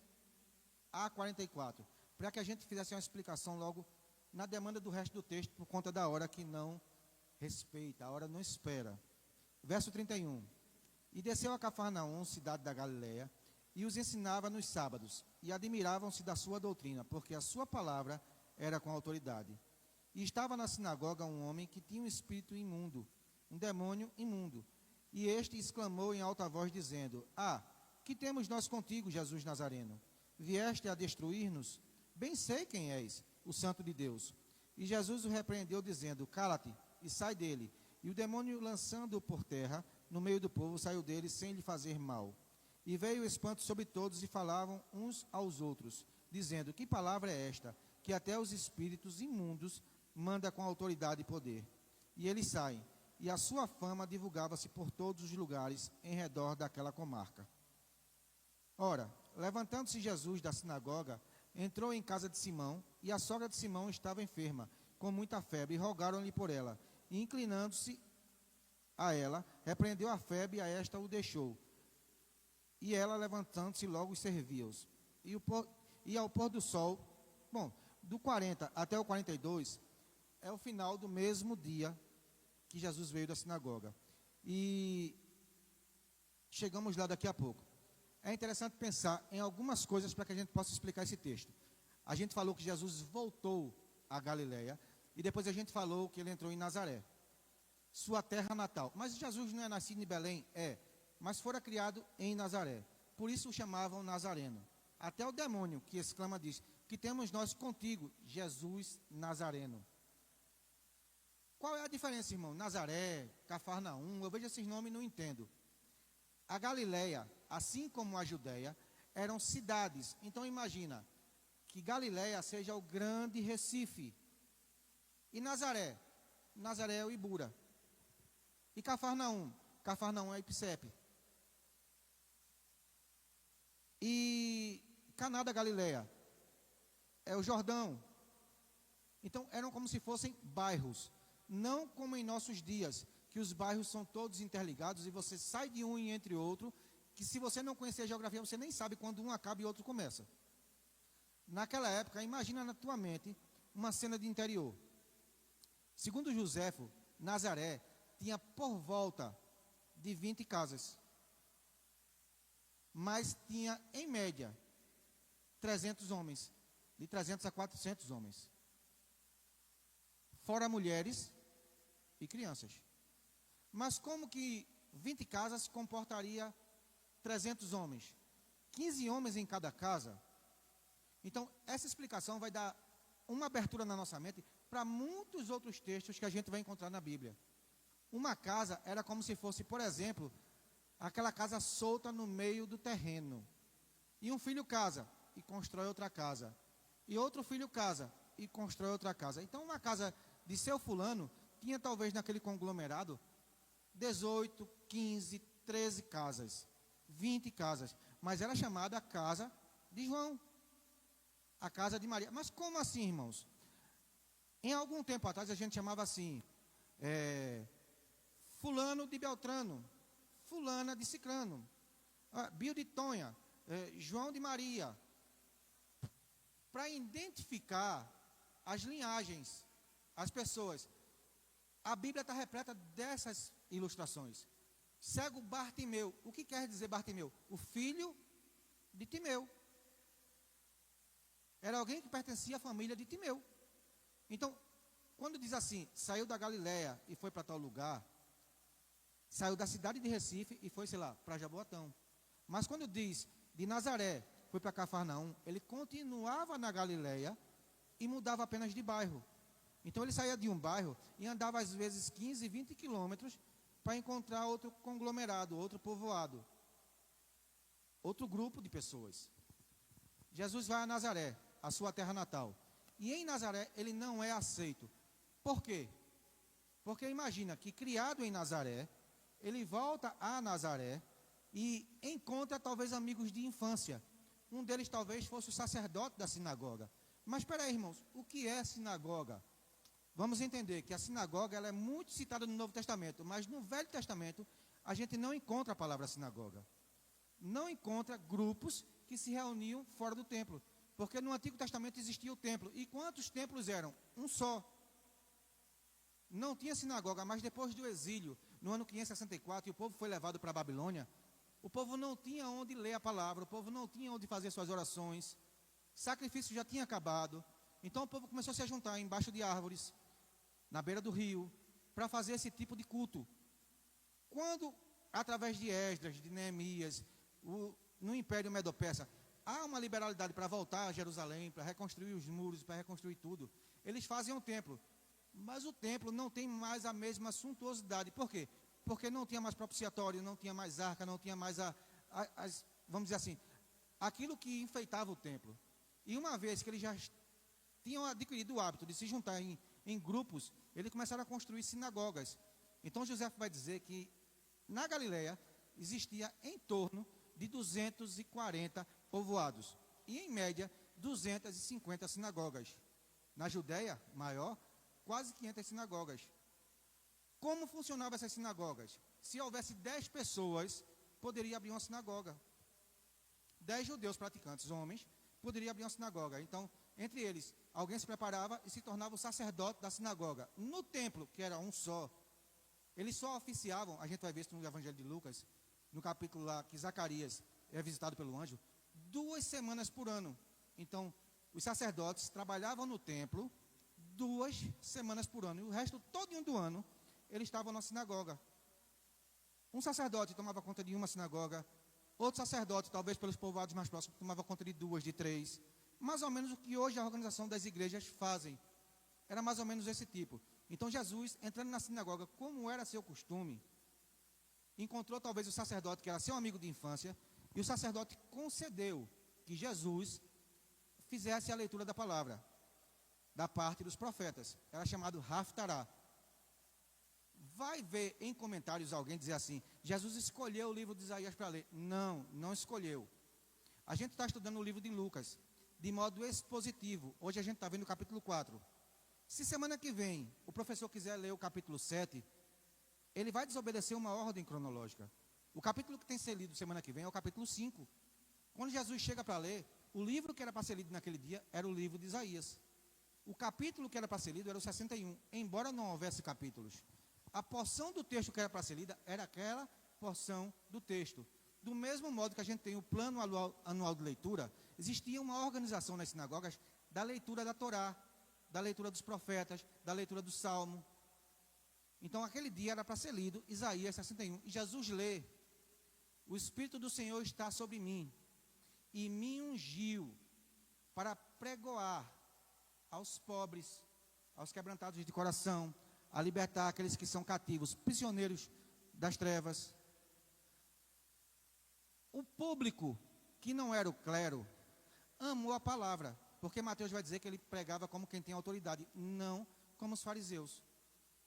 a 44, para que a gente fizesse uma explicação logo na demanda do resto do texto, por conta da hora que não respeita, a hora não espera. Verso 31. E desceu a Cafarnaum, cidade da Galiléia, e os ensinava nos sábados, e admiravam-se da sua doutrina, porque a sua palavra era com autoridade. E estava na sinagoga um homem que tinha um espírito imundo, um demônio imundo. E este exclamou em alta voz, dizendo: Ah, que temos nós contigo, Jesus Nazareno? Vieste a destruir-nos? Bem sei quem és, o Santo de Deus. E Jesus o repreendeu, dizendo: Cala-te e sai dele. E o demônio, lançando-o por terra, no meio do povo, saiu dele sem lhe fazer mal. E veio o espanto sobre todos, e falavam uns aos outros, dizendo: Que palavra é esta, que até os espíritos imundos manda com autoridade e poder? E eles saem, e a sua fama divulgava-se por todos os lugares em redor daquela comarca. Ora, levantando-se Jesus da sinagoga, entrou em casa de Simão, e a sogra de Simão estava enferma, com muita febre, e rogaram-lhe por ela. E inclinando-se a ela, repreendeu a febre, e a esta o deixou. E ela, levantando-se, logo servia-os. E ao pôr do sol, do 40 até o 42, é o final do mesmo dia que Jesus veio da sinagoga. E chegamos lá daqui a pouco. É interessante pensar em algumas coisas para que a gente possa explicar esse texto. A gente falou que Jesus voltou a Galiléia, e depois a gente falou que ele entrou em Nazaré, sua terra natal. Mas Jesus não é nascido em Belém? É, mas fora criado em Nazaré. Por isso o chamavam Nazareno. Até o demônio que exclama diz: Que temos nós contigo, Jesus Nazareno. Qual é a diferença, irmão? Nazaré, Cafarnaum, eu vejo esses nomes e não entendo. A Galiléia, assim como a Judéia, eram cidades. Então imagina, que Galiléia seja o grande Recife. E Nazaré? Nazaré é o Ibura. E Cafarnaum? Cafarnaum é Epicepe. E Caná da Galiléia é o Jordão. Então eram como se fossem bairros, não como em nossos dias, que os bairros são todos interligados e você sai de um e entre outro, que se você não conhecer a geografia, você nem sabe quando um acaba e outro começa. Naquela época, imagina na tua mente uma cena de interior. Segundo Joséfo, Nazaré tinha por volta de 20 casas, mas tinha em média 300 homens, de 300 a 400 homens, fora mulheres e crianças. Mas como que 20 casas comportaria 300 homens? 15 homens em cada casa. Então, essa explicação vai dar uma abertura na nossa mente para muitos outros textos que a gente vai encontrar na Bíblia. Uma casa era como se fosse, por exemplo, aquela casa solta no meio do terreno. E um filho casa e constrói outra casa. E outro filho casa e constrói outra casa. Então, uma casa de seu fulano tinha talvez naquele conglomerado 18, 15, 13 casas, 20 casas. Mas era chamada a casa de João, a casa de Maria. Mas como assim, irmãos? Em algum tempo atrás a gente chamava assim, fulano de Beltrano, fulana de Cicrano, Bio de Tonha, João de Maria, para identificar as linhagens, as pessoas. A Bíblia está repleta dessas ilustrações. Cego Bartimeu, o que quer dizer Bartimeu? O filho de Timeu. Era alguém que pertencia à família de Timeu. Então, quando diz assim, saiu da Galiléia e foi para tal lugar, saiu da cidade de Recife e foi, sei lá, para Jaboatão. Mas quando diz de Nazaré, foi para Cafarnaum, ele continuava na Galiléia e mudava apenas de bairro. Então ele saía de um bairro e andava às vezes 15, 20 quilômetros para encontrar outro conglomerado, outro povoado, outro grupo de pessoas. Jesus vai a Nazaré, a sua terra natal. E em Nazaré ele não é aceito. Por quê? Porque imagina que criado em Nazaré, ele volta a Nazaré e encontra talvez amigos de infância. Um deles talvez fosse o sacerdote da sinagoga. Mas espera aí, irmãos, o que é sinagoga? Vamos entender que a sinagoga ela é muito citada no Novo Testamento, mas no Velho Testamento a gente não encontra a palavra sinagoga. Não encontra grupos que se reuniam fora do templo. Porque no Antigo Testamento existia o templo. E quantos templos eram? Um só. Não tinha sinagoga, mas depois do exílio, no ano 564, e o povo foi levado para a Babilônia, o povo não tinha onde ler a palavra, o povo não tinha onde fazer suas orações, sacrifício já tinha acabado. Então o povo começou a se juntar embaixo de árvores, na beira do rio, para fazer esse tipo de culto. Quando, através de Esdras, de Neemias, no Império Medo-Persa, há uma liberalidade para voltar a Jerusalém, para reconstruir os muros, para reconstruir tudo, eles fazem um templo. Mas o templo não tem mais a mesma suntuosidade. Por quê? Porque não tinha mais propiciatório, não tinha mais arca, não tinha mais vamos dizer assim, aquilo que enfeitava o templo. E uma vez que eles já tinham adquirido o hábito de se juntar em grupos, eles começaram a construir sinagogas. Então José vai dizer que na Galiléia existia em torno de 240 povoados. E em média 250 sinagogas. Na Judéia, maior, quase 500 sinagogas. Como funcionavam essas sinagogas? Se houvesse 10 pessoas, poderia abrir uma sinagoga. 10 judeus praticantes, homens, poderia abrir uma sinagoga. Então, entre eles, alguém se preparava e se tornava o sacerdote da sinagoga. No templo, que era um só, eles só oficiavam, a gente vai ver isso no Evangelho de Lucas, no capítulo lá que Zacarias é visitado pelo anjo, 2 semanas por ano. Então, os sacerdotes trabalhavam no templo 2 semanas por ano. E o resto todo do ano, eles estavam na sinagoga. Um sacerdote tomava conta de uma sinagoga. Outro sacerdote, talvez pelos povoados mais próximos, tomava conta de 2, de 3. Mais ou menos o que hoje a organização das igrejas fazem. Era mais ou menos esse tipo. Então Jesus, entrando na sinagoga, como era seu costume, encontrou talvez o sacerdote que era seu amigo de infância. E o sacerdote concedeu que Jesus fizesse a leitura da palavra, da parte dos profetas. Era chamado Haftará. Vai ver em comentários alguém dizer assim, Jesus escolheu o livro de Isaías para ler. Não, não escolheu. A gente está estudando o livro de Lucas, de modo expositivo. Hoje a gente está vendo o capítulo 4. Se semana que vem o professor quiser ler o capítulo 7, ele vai desobedecer uma ordem cronológica. O capítulo que tem que ser lido semana que vem é o capítulo 5. Quando Jesus chega para ler, o livro que era para ser lido naquele dia era o livro de Isaías. O capítulo que era para ser lido era o 61, embora não houvesse capítulos. A porção do texto que era para ser lida era aquela porção do texto. Do mesmo modo que a gente tem o plano anual de leitura, existia uma organização nas sinagogas da leitura da Torá, da leitura dos profetas, da leitura do Salmo. Então, aquele dia era para ser lido Isaías 61. E Jesus lê: o Espírito do Senhor está sobre mim, e me ungiu para pregoar aos pobres, aos quebrantados de coração, a libertar aqueles que são cativos, prisioneiros das trevas. O público, que não era o clero, amou a palavra, porque Mateus vai dizer que ele pregava como quem tem autoridade, não como os fariseus.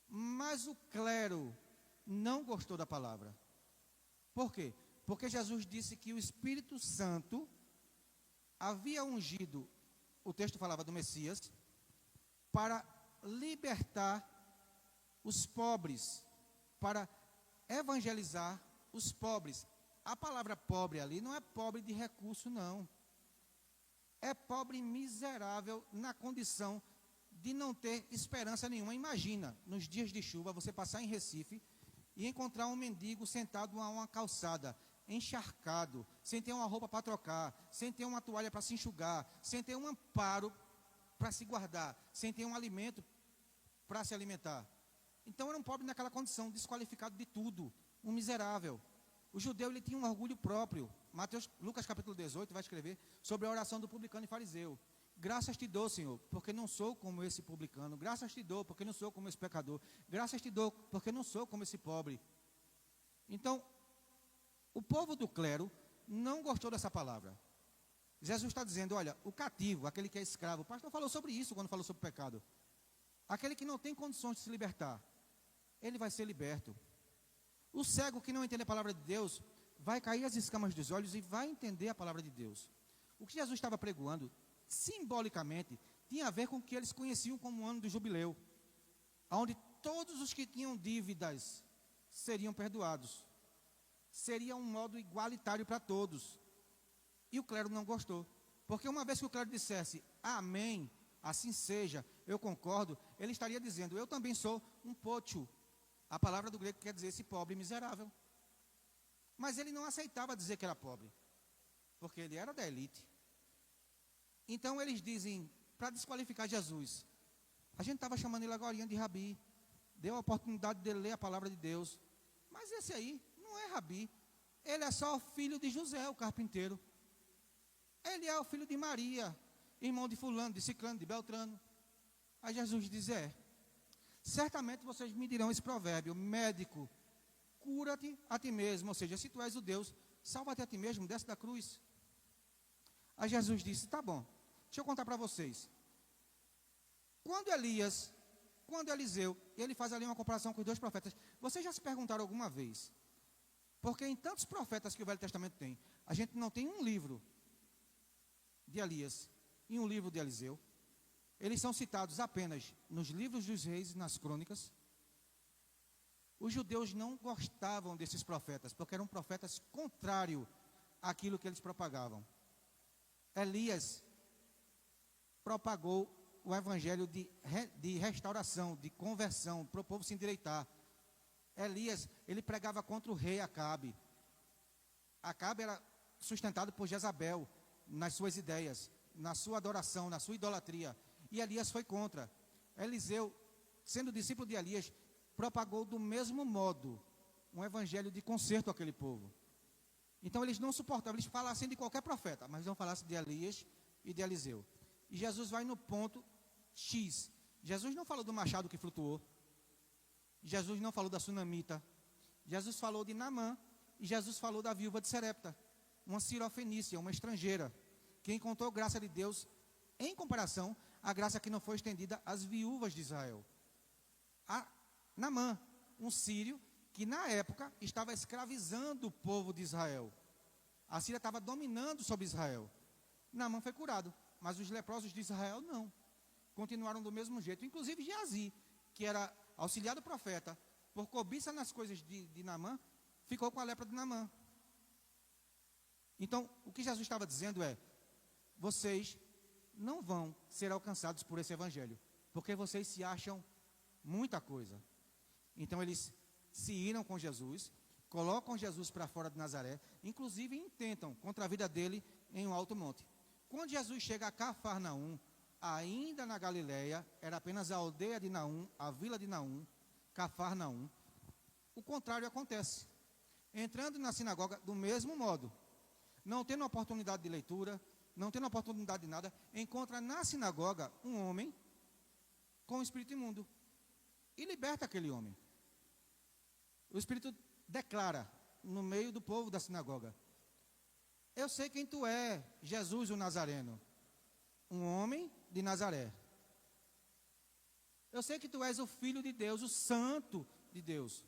Mas o clero não gostou da palavra. Por quê? Porque Jesus disse que o Espírito Santo havia ungido, o texto falava do Messias, para libertar os pobres, para evangelizar os pobres. A palavra pobre ali não é pobre de recurso, não. É pobre miserável na condição de não ter esperança nenhuma. Imagina, nos dias de chuva, você passar em Recife e encontrar um mendigo sentado a uma calçada, encharcado, sem ter uma roupa para trocar, sem ter uma toalha para se enxugar, sem ter um amparo para se guardar, sem ter um alimento para se alimentar. Então era um pobre naquela condição, desqualificado de tudo, um miserável. O judeu, ele tinha um orgulho próprio. Lucas capítulo 18 vai escrever sobre a oração do publicano e fariseu. Graças te dou, Senhor, porque não sou como esse publicano. Graças te dou, porque não sou como esse pecador. Graças te dou, porque não sou como esse pobre. Então, o povo do clero não gostou dessa palavra. Jesus está dizendo, olha, o cativo, aquele que é escravo, o pastor falou sobre isso quando falou sobre o pecado. Aquele que não tem condições de se libertar, ele vai ser liberto. O cego que não entende a palavra de Deus, vai cair as escamas dos olhos e vai entender a palavra de Deus. O que Jesus estava pregoando, simbolicamente, tinha a ver com o que eles conheciam como o ano do jubileu, onde todos os que tinham dívidas seriam perdoados. Seria um modo igualitário para todos. E o clero não gostou. Porque uma vez que o clero dissesse, amém, assim seja, eu concordo, ele estaria dizendo, eu também sou um pocho. A palavra do grego quer dizer esse pobre miserável. Mas ele não aceitava dizer que era pobre, porque ele era da elite. Então eles dizem, para desqualificar Jesus, a gente estava chamando ele agora de rabi, deu a oportunidade de ler a palavra de Deus, mas esse aí não é rabi, ele é só o filho de José, o carpinteiro. Ele é o filho de Maria, irmão de fulano, de ciclano, de beltrano. Aí Jesus diz, certamente vocês me dirão esse provérbio, médico, cura-te a ti mesmo, ou seja, se tu és o Deus, salva-te a ti mesmo, desce da cruz. Aí Jesus disse, tá bom, deixa eu contar para vocês. Quando Eliseu, ele faz ali uma comparação com os dois profetas, vocês já se perguntaram alguma vez, porque em tantos profetas que o Velho Testamento tem, a gente não tem um livro de Elias e um livro de Eliseu. Eles são citados apenas nos livros dos reis e nas crônicas. Os judeus não gostavam desses profetas, porque eram profetas contrários àquilo que eles propagavam. Elias propagou o evangelho de restauração, de conversão, para o povo se endireitar. Elias, ele pregava contra o rei Acabe. Acabe era sustentado por Jezabel nas suas ideias, na sua adoração, na sua idolatria. E Elias foi contra. Eliseu, sendo discípulo de Elias, propagou do mesmo modo um evangelho de conserto àquele povo. Então eles não suportavam, eles falassem de qualquer profeta, mas não falassem de Elias e de Eliseu. E Jesus vai no ponto X. Jesus não falou do machado que flutuou. Jesus não falou da sunamita. Jesus falou de Naamã. E Jesus falou da viúva de Serepta, uma sirofenícia, uma estrangeira, que encontrou graça de Deus Em comparação, a graça que não foi estendida às viúvas de Israel. A Naamã, um sírio que na época estava escravizando o povo de Israel. A Síria estava dominando sobre Israel. Naamã foi curado, mas os leprosos de Israel não. Continuaram do mesmo jeito. Inclusive Geazi, que era auxiliar do profeta, por cobiça nas coisas de Naamã, ficou com a lepra de Naamã. Então, o que Jesus estava dizendo é: vocês não vão ser alcançados por esse evangelho, porque vocês se acham muita coisa. Então, eles se iram com Jesus, colocam Jesus para fora de Nazaré, inclusive intentam contra a vida dele em um alto monte. Quando Jesus chega a Cafarnaum, ainda na Galileia, era apenas a aldeia de Naum, a vila de Naum, Cafarnaum, o contrário acontece. Entrando na sinagoga do mesmo modo, não tendo oportunidade de leitura, não tendo oportunidade de nada, encontra na sinagoga um homem com um espírito imundo e liberta aquele homem. O espírito declara no meio do povo da sinagoga: eu sei quem tu é, Jesus o Nazareno, um homem de Nazaré. Eu sei que tu és o Filho de Deus, o Santo de Deus.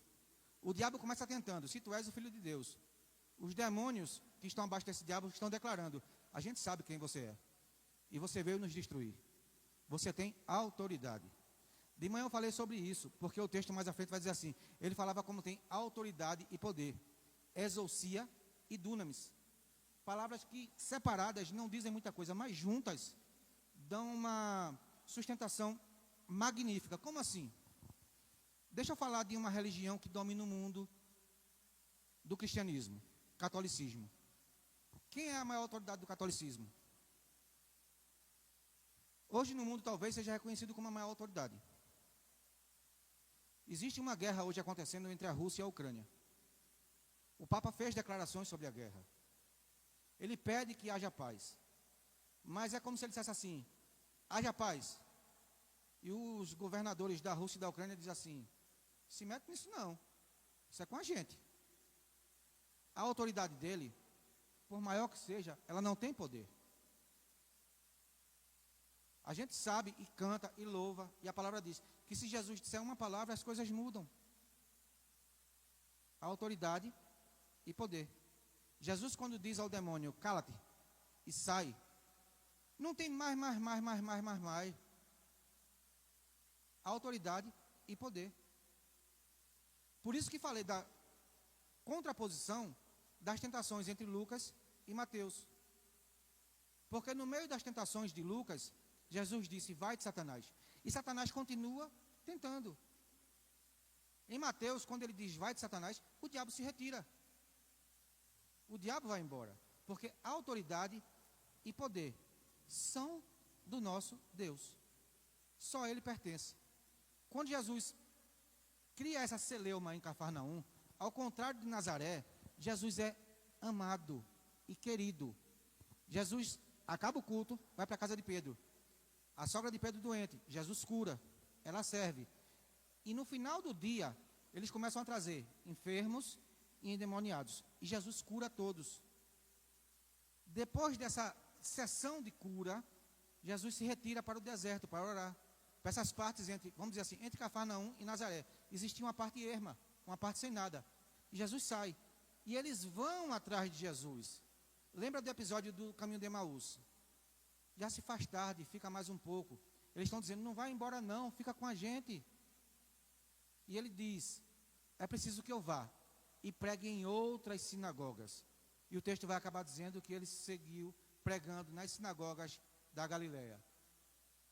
O diabo começa tentando: se tu és o Filho de Deus. Os demônios que estão abaixo desse diabo estão declarando: a gente sabe quem você é, e você veio nos destruir. Você tem autoridade. De manhã eu falei sobre isso, porque o texto mais à frente vai dizer assim: ele falava como tem autoridade e poder, exousia e dunamis. Palavras que separadas não dizem muita coisa, mas juntas dão uma sustentação magnífica. Como assim? Deixa eu falar de uma religião que domina o mundo do cristianismo: catolicismo. Quem é a maior autoridade do catolicismo? Hoje no mundo talvez seja reconhecido como a maior autoridade. Existe uma guerra hoje acontecendo entre a Rússia e a Ucrânia. O Papa fez declarações sobre a guerra. Ele pede que haja paz. Mas é como se ele dissesse assim: haja paz. E os governadores da Rússia e da Ucrânia dizem assim: se mete nisso não, isso é com a gente. A autoridade dele, por maior que seja, ela não tem poder. A gente sabe e canta e louva, e a palavra diz que se Jesus disser uma palavra, as coisas mudam. A autoridade e poder. Jesus, quando diz ao demônio: cala-te e sai, não tem mais. Autoridade e poder. Por isso que falei da contraposição das tentações entre Lucas e Mateus. Porque no meio das tentações de Lucas, Jesus disse: vai de Satanás. E Satanás continua tentando. Em Mateus, quando ele diz vai de Satanás, o diabo se retira. O diabo vai embora. Porque autoridade e poder são do nosso Deus. Só ele pertence. Quando Jesus cria essa celeuma em Cafarnaum, ao contrário de Nazaré, Jesus é amado e querido. Jesus acaba o culto, vai para a casa de Pedro. A sogra de Pedro doente, Jesus cura, ela serve. E no final do dia, eles começam a trazer enfermos e endemoniados. E Jesus cura todos. Depois dessa sessão de cura, Jesus se retira para o deserto para orar. Para essas partes entre, vamos dizer assim, entre Cafarnaum e Nazaré, existia uma parte erma, uma parte sem nada. E Jesus sai. E eles vão atrás de Jesus. Lembra do episódio do caminho de Emaús? Já se faz tarde, fica mais um pouco. Eles estão dizendo: não vai embora não, fica com a gente. E ele diz: é preciso que eu vá e pregue em outras sinagogas. E o texto vai acabar dizendo que ele seguiu pregando nas sinagogas da Galileia.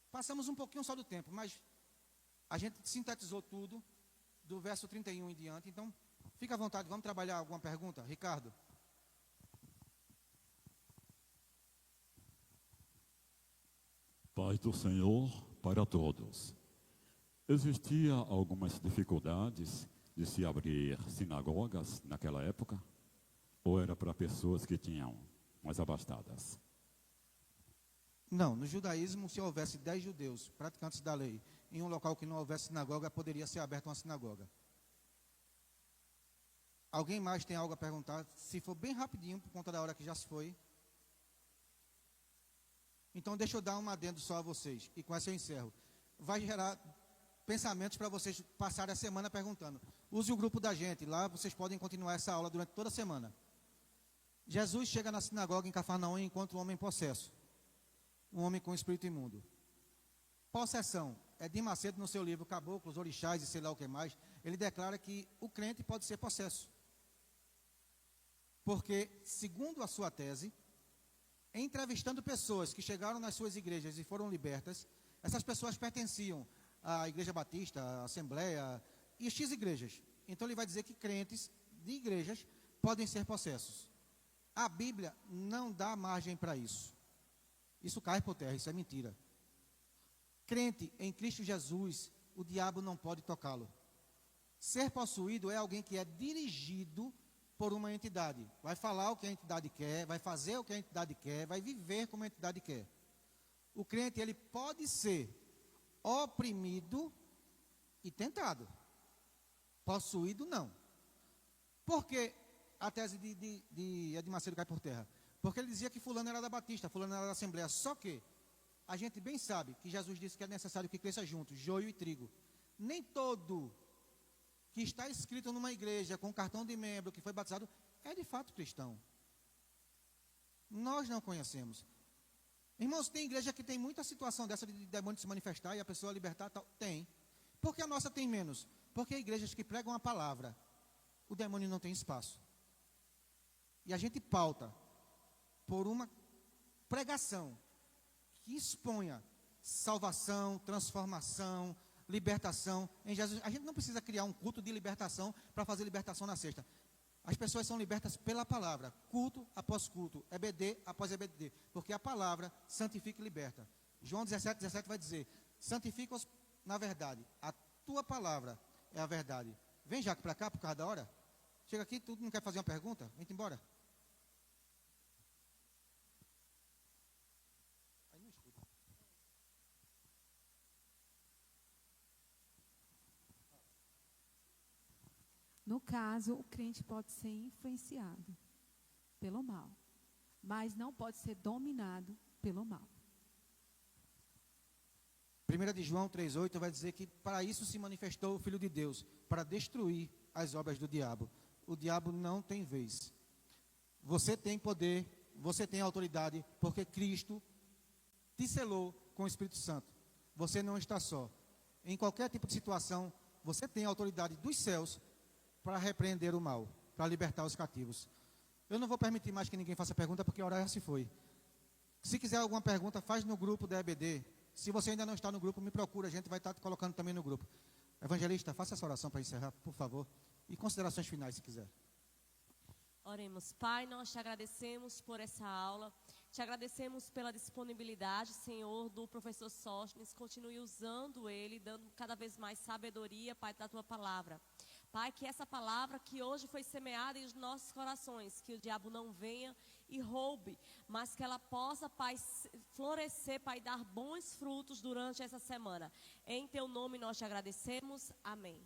Passamos um pouquinho só do tempo, mas a gente sintetizou tudo do verso 31 em diante. Então, fica à vontade, vamos trabalhar alguma pergunta? Ricardo? Paz do Senhor para todos. Existia algumas dificuldades de se abrir sinagogas naquela época? Ou era para pessoas que tinham mais abastadas? Não, no judaísmo, se houvesse 10 judeus praticantes da lei em um local que não houvesse sinagoga, poderia ser aberta uma sinagoga. Alguém mais tem algo a perguntar? Se for bem rapidinho, por conta da hora que já se foi. Então, deixa eu dar um adendo só a vocês, e com essa eu encerro. Vai gerar pensamentos para vocês passarem a semana perguntando. Use o grupo da gente, lá vocês podem continuar essa aula durante toda a semana. Jesus chega na sinagoga em Cafarnaum e encontra um homem possesso, um homem com espírito imundo. Possessão. Edir Macedo, no seu livro Caboclos, Orixás e sei lá o que mais, ele declara que o crente pode ser possesso. Porque, segundo a sua tese, entrevistando pessoas que chegaram nas suas igrejas e foram libertas, essas pessoas pertenciam à Igreja Batista, à Assembleia e X igrejas. Então ele vai dizer que crentes de igrejas podem ser possessos. A Bíblia não dá margem para isso. Isso cai por terra, isso é mentira. Crente em Cristo Jesus, o diabo não pode tocá-lo. Ser possuído é alguém que é dirigido por uma entidade. Vai falar o que a entidade quer, vai fazer o que a entidade quer, vai viver como a entidade quer. O crente, ele pode ser oprimido e tentado. Possuído, não. Por que a tese de Edir Macedo cai por terra? Porque ele dizia que fulano era da Batista, fulano era da Assembleia. Só que a gente bem sabe que Jesus disse que é necessário que cresça juntos, joio e trigo. Nem todo que está inscrito numa igreja com cartão de membro, que foi batizado, é de fato cristão. Nós não conhecemos. Irmãos, tem igreja que tem muita situação dessa de demônio se manifestar e a pessoa libertar, tal. Tem. Por que a nossa tem menos? Porque igrejas que pregam a palavra, o demônio não tem espaço. E a gente pauta por uma pregação que exponha salvação, transformação, libertação em Jesus. A gente não precisa criar um culto de libertação para fazer libertação na sexta. As pessoas são libertas pela palavra, culto após culto, EBD após EBD, porque a palavra santifica e liberta. João 17 vai dizer: santifica-os na verdade, a tua palavra é a verdade. Vem, Jaque, para cá por causa da hora. Chega aqui, tu não quer fazer uma pergunta? Vem embora. No caso, o crente pode ser influenciado pelo mal, mas não pode ser dominado pelo mal. 1 de João 3,8 vai dizer que para isso se manifestou o Filho de Deus, para destruir as obras do diabo. O diabo não tem vez. Você tem poder, você tem autoridade, porque Cristo te selou com o Espírito Santo. Você não está só. Em qualquer tipo de situação, você tem a autoridade dos céus para repreender o mal, para libertar os cativos. Eu não vou permitir mais que ninguém faça pergunta, porque a hora já se foi. Se quiser alguma pergunta, faz no grupo da EBD. Se você ainda não está no grupo, me procura, a gente vai estar te colocando também no grupo. Evangelista, faça essa oração para encerrar, por favor. E considerações finais, se quiser. Oremos. Pai, nós te agradecemos por essa aula. Te agradecemos pela disponibilidade, Senhor, do professor Sóstenes. Continue usando ele, dando cada vez mais sabedoria, Pai, da tua palavra. Pai, que essa palavra que hoje foi semeada em nossos corações, que o diabo não venha e roube, mas que ela possa, Pai, florescer, Pai, dar bons frutos durante essa semana. Em teu nome nós te agradecemos. Amém.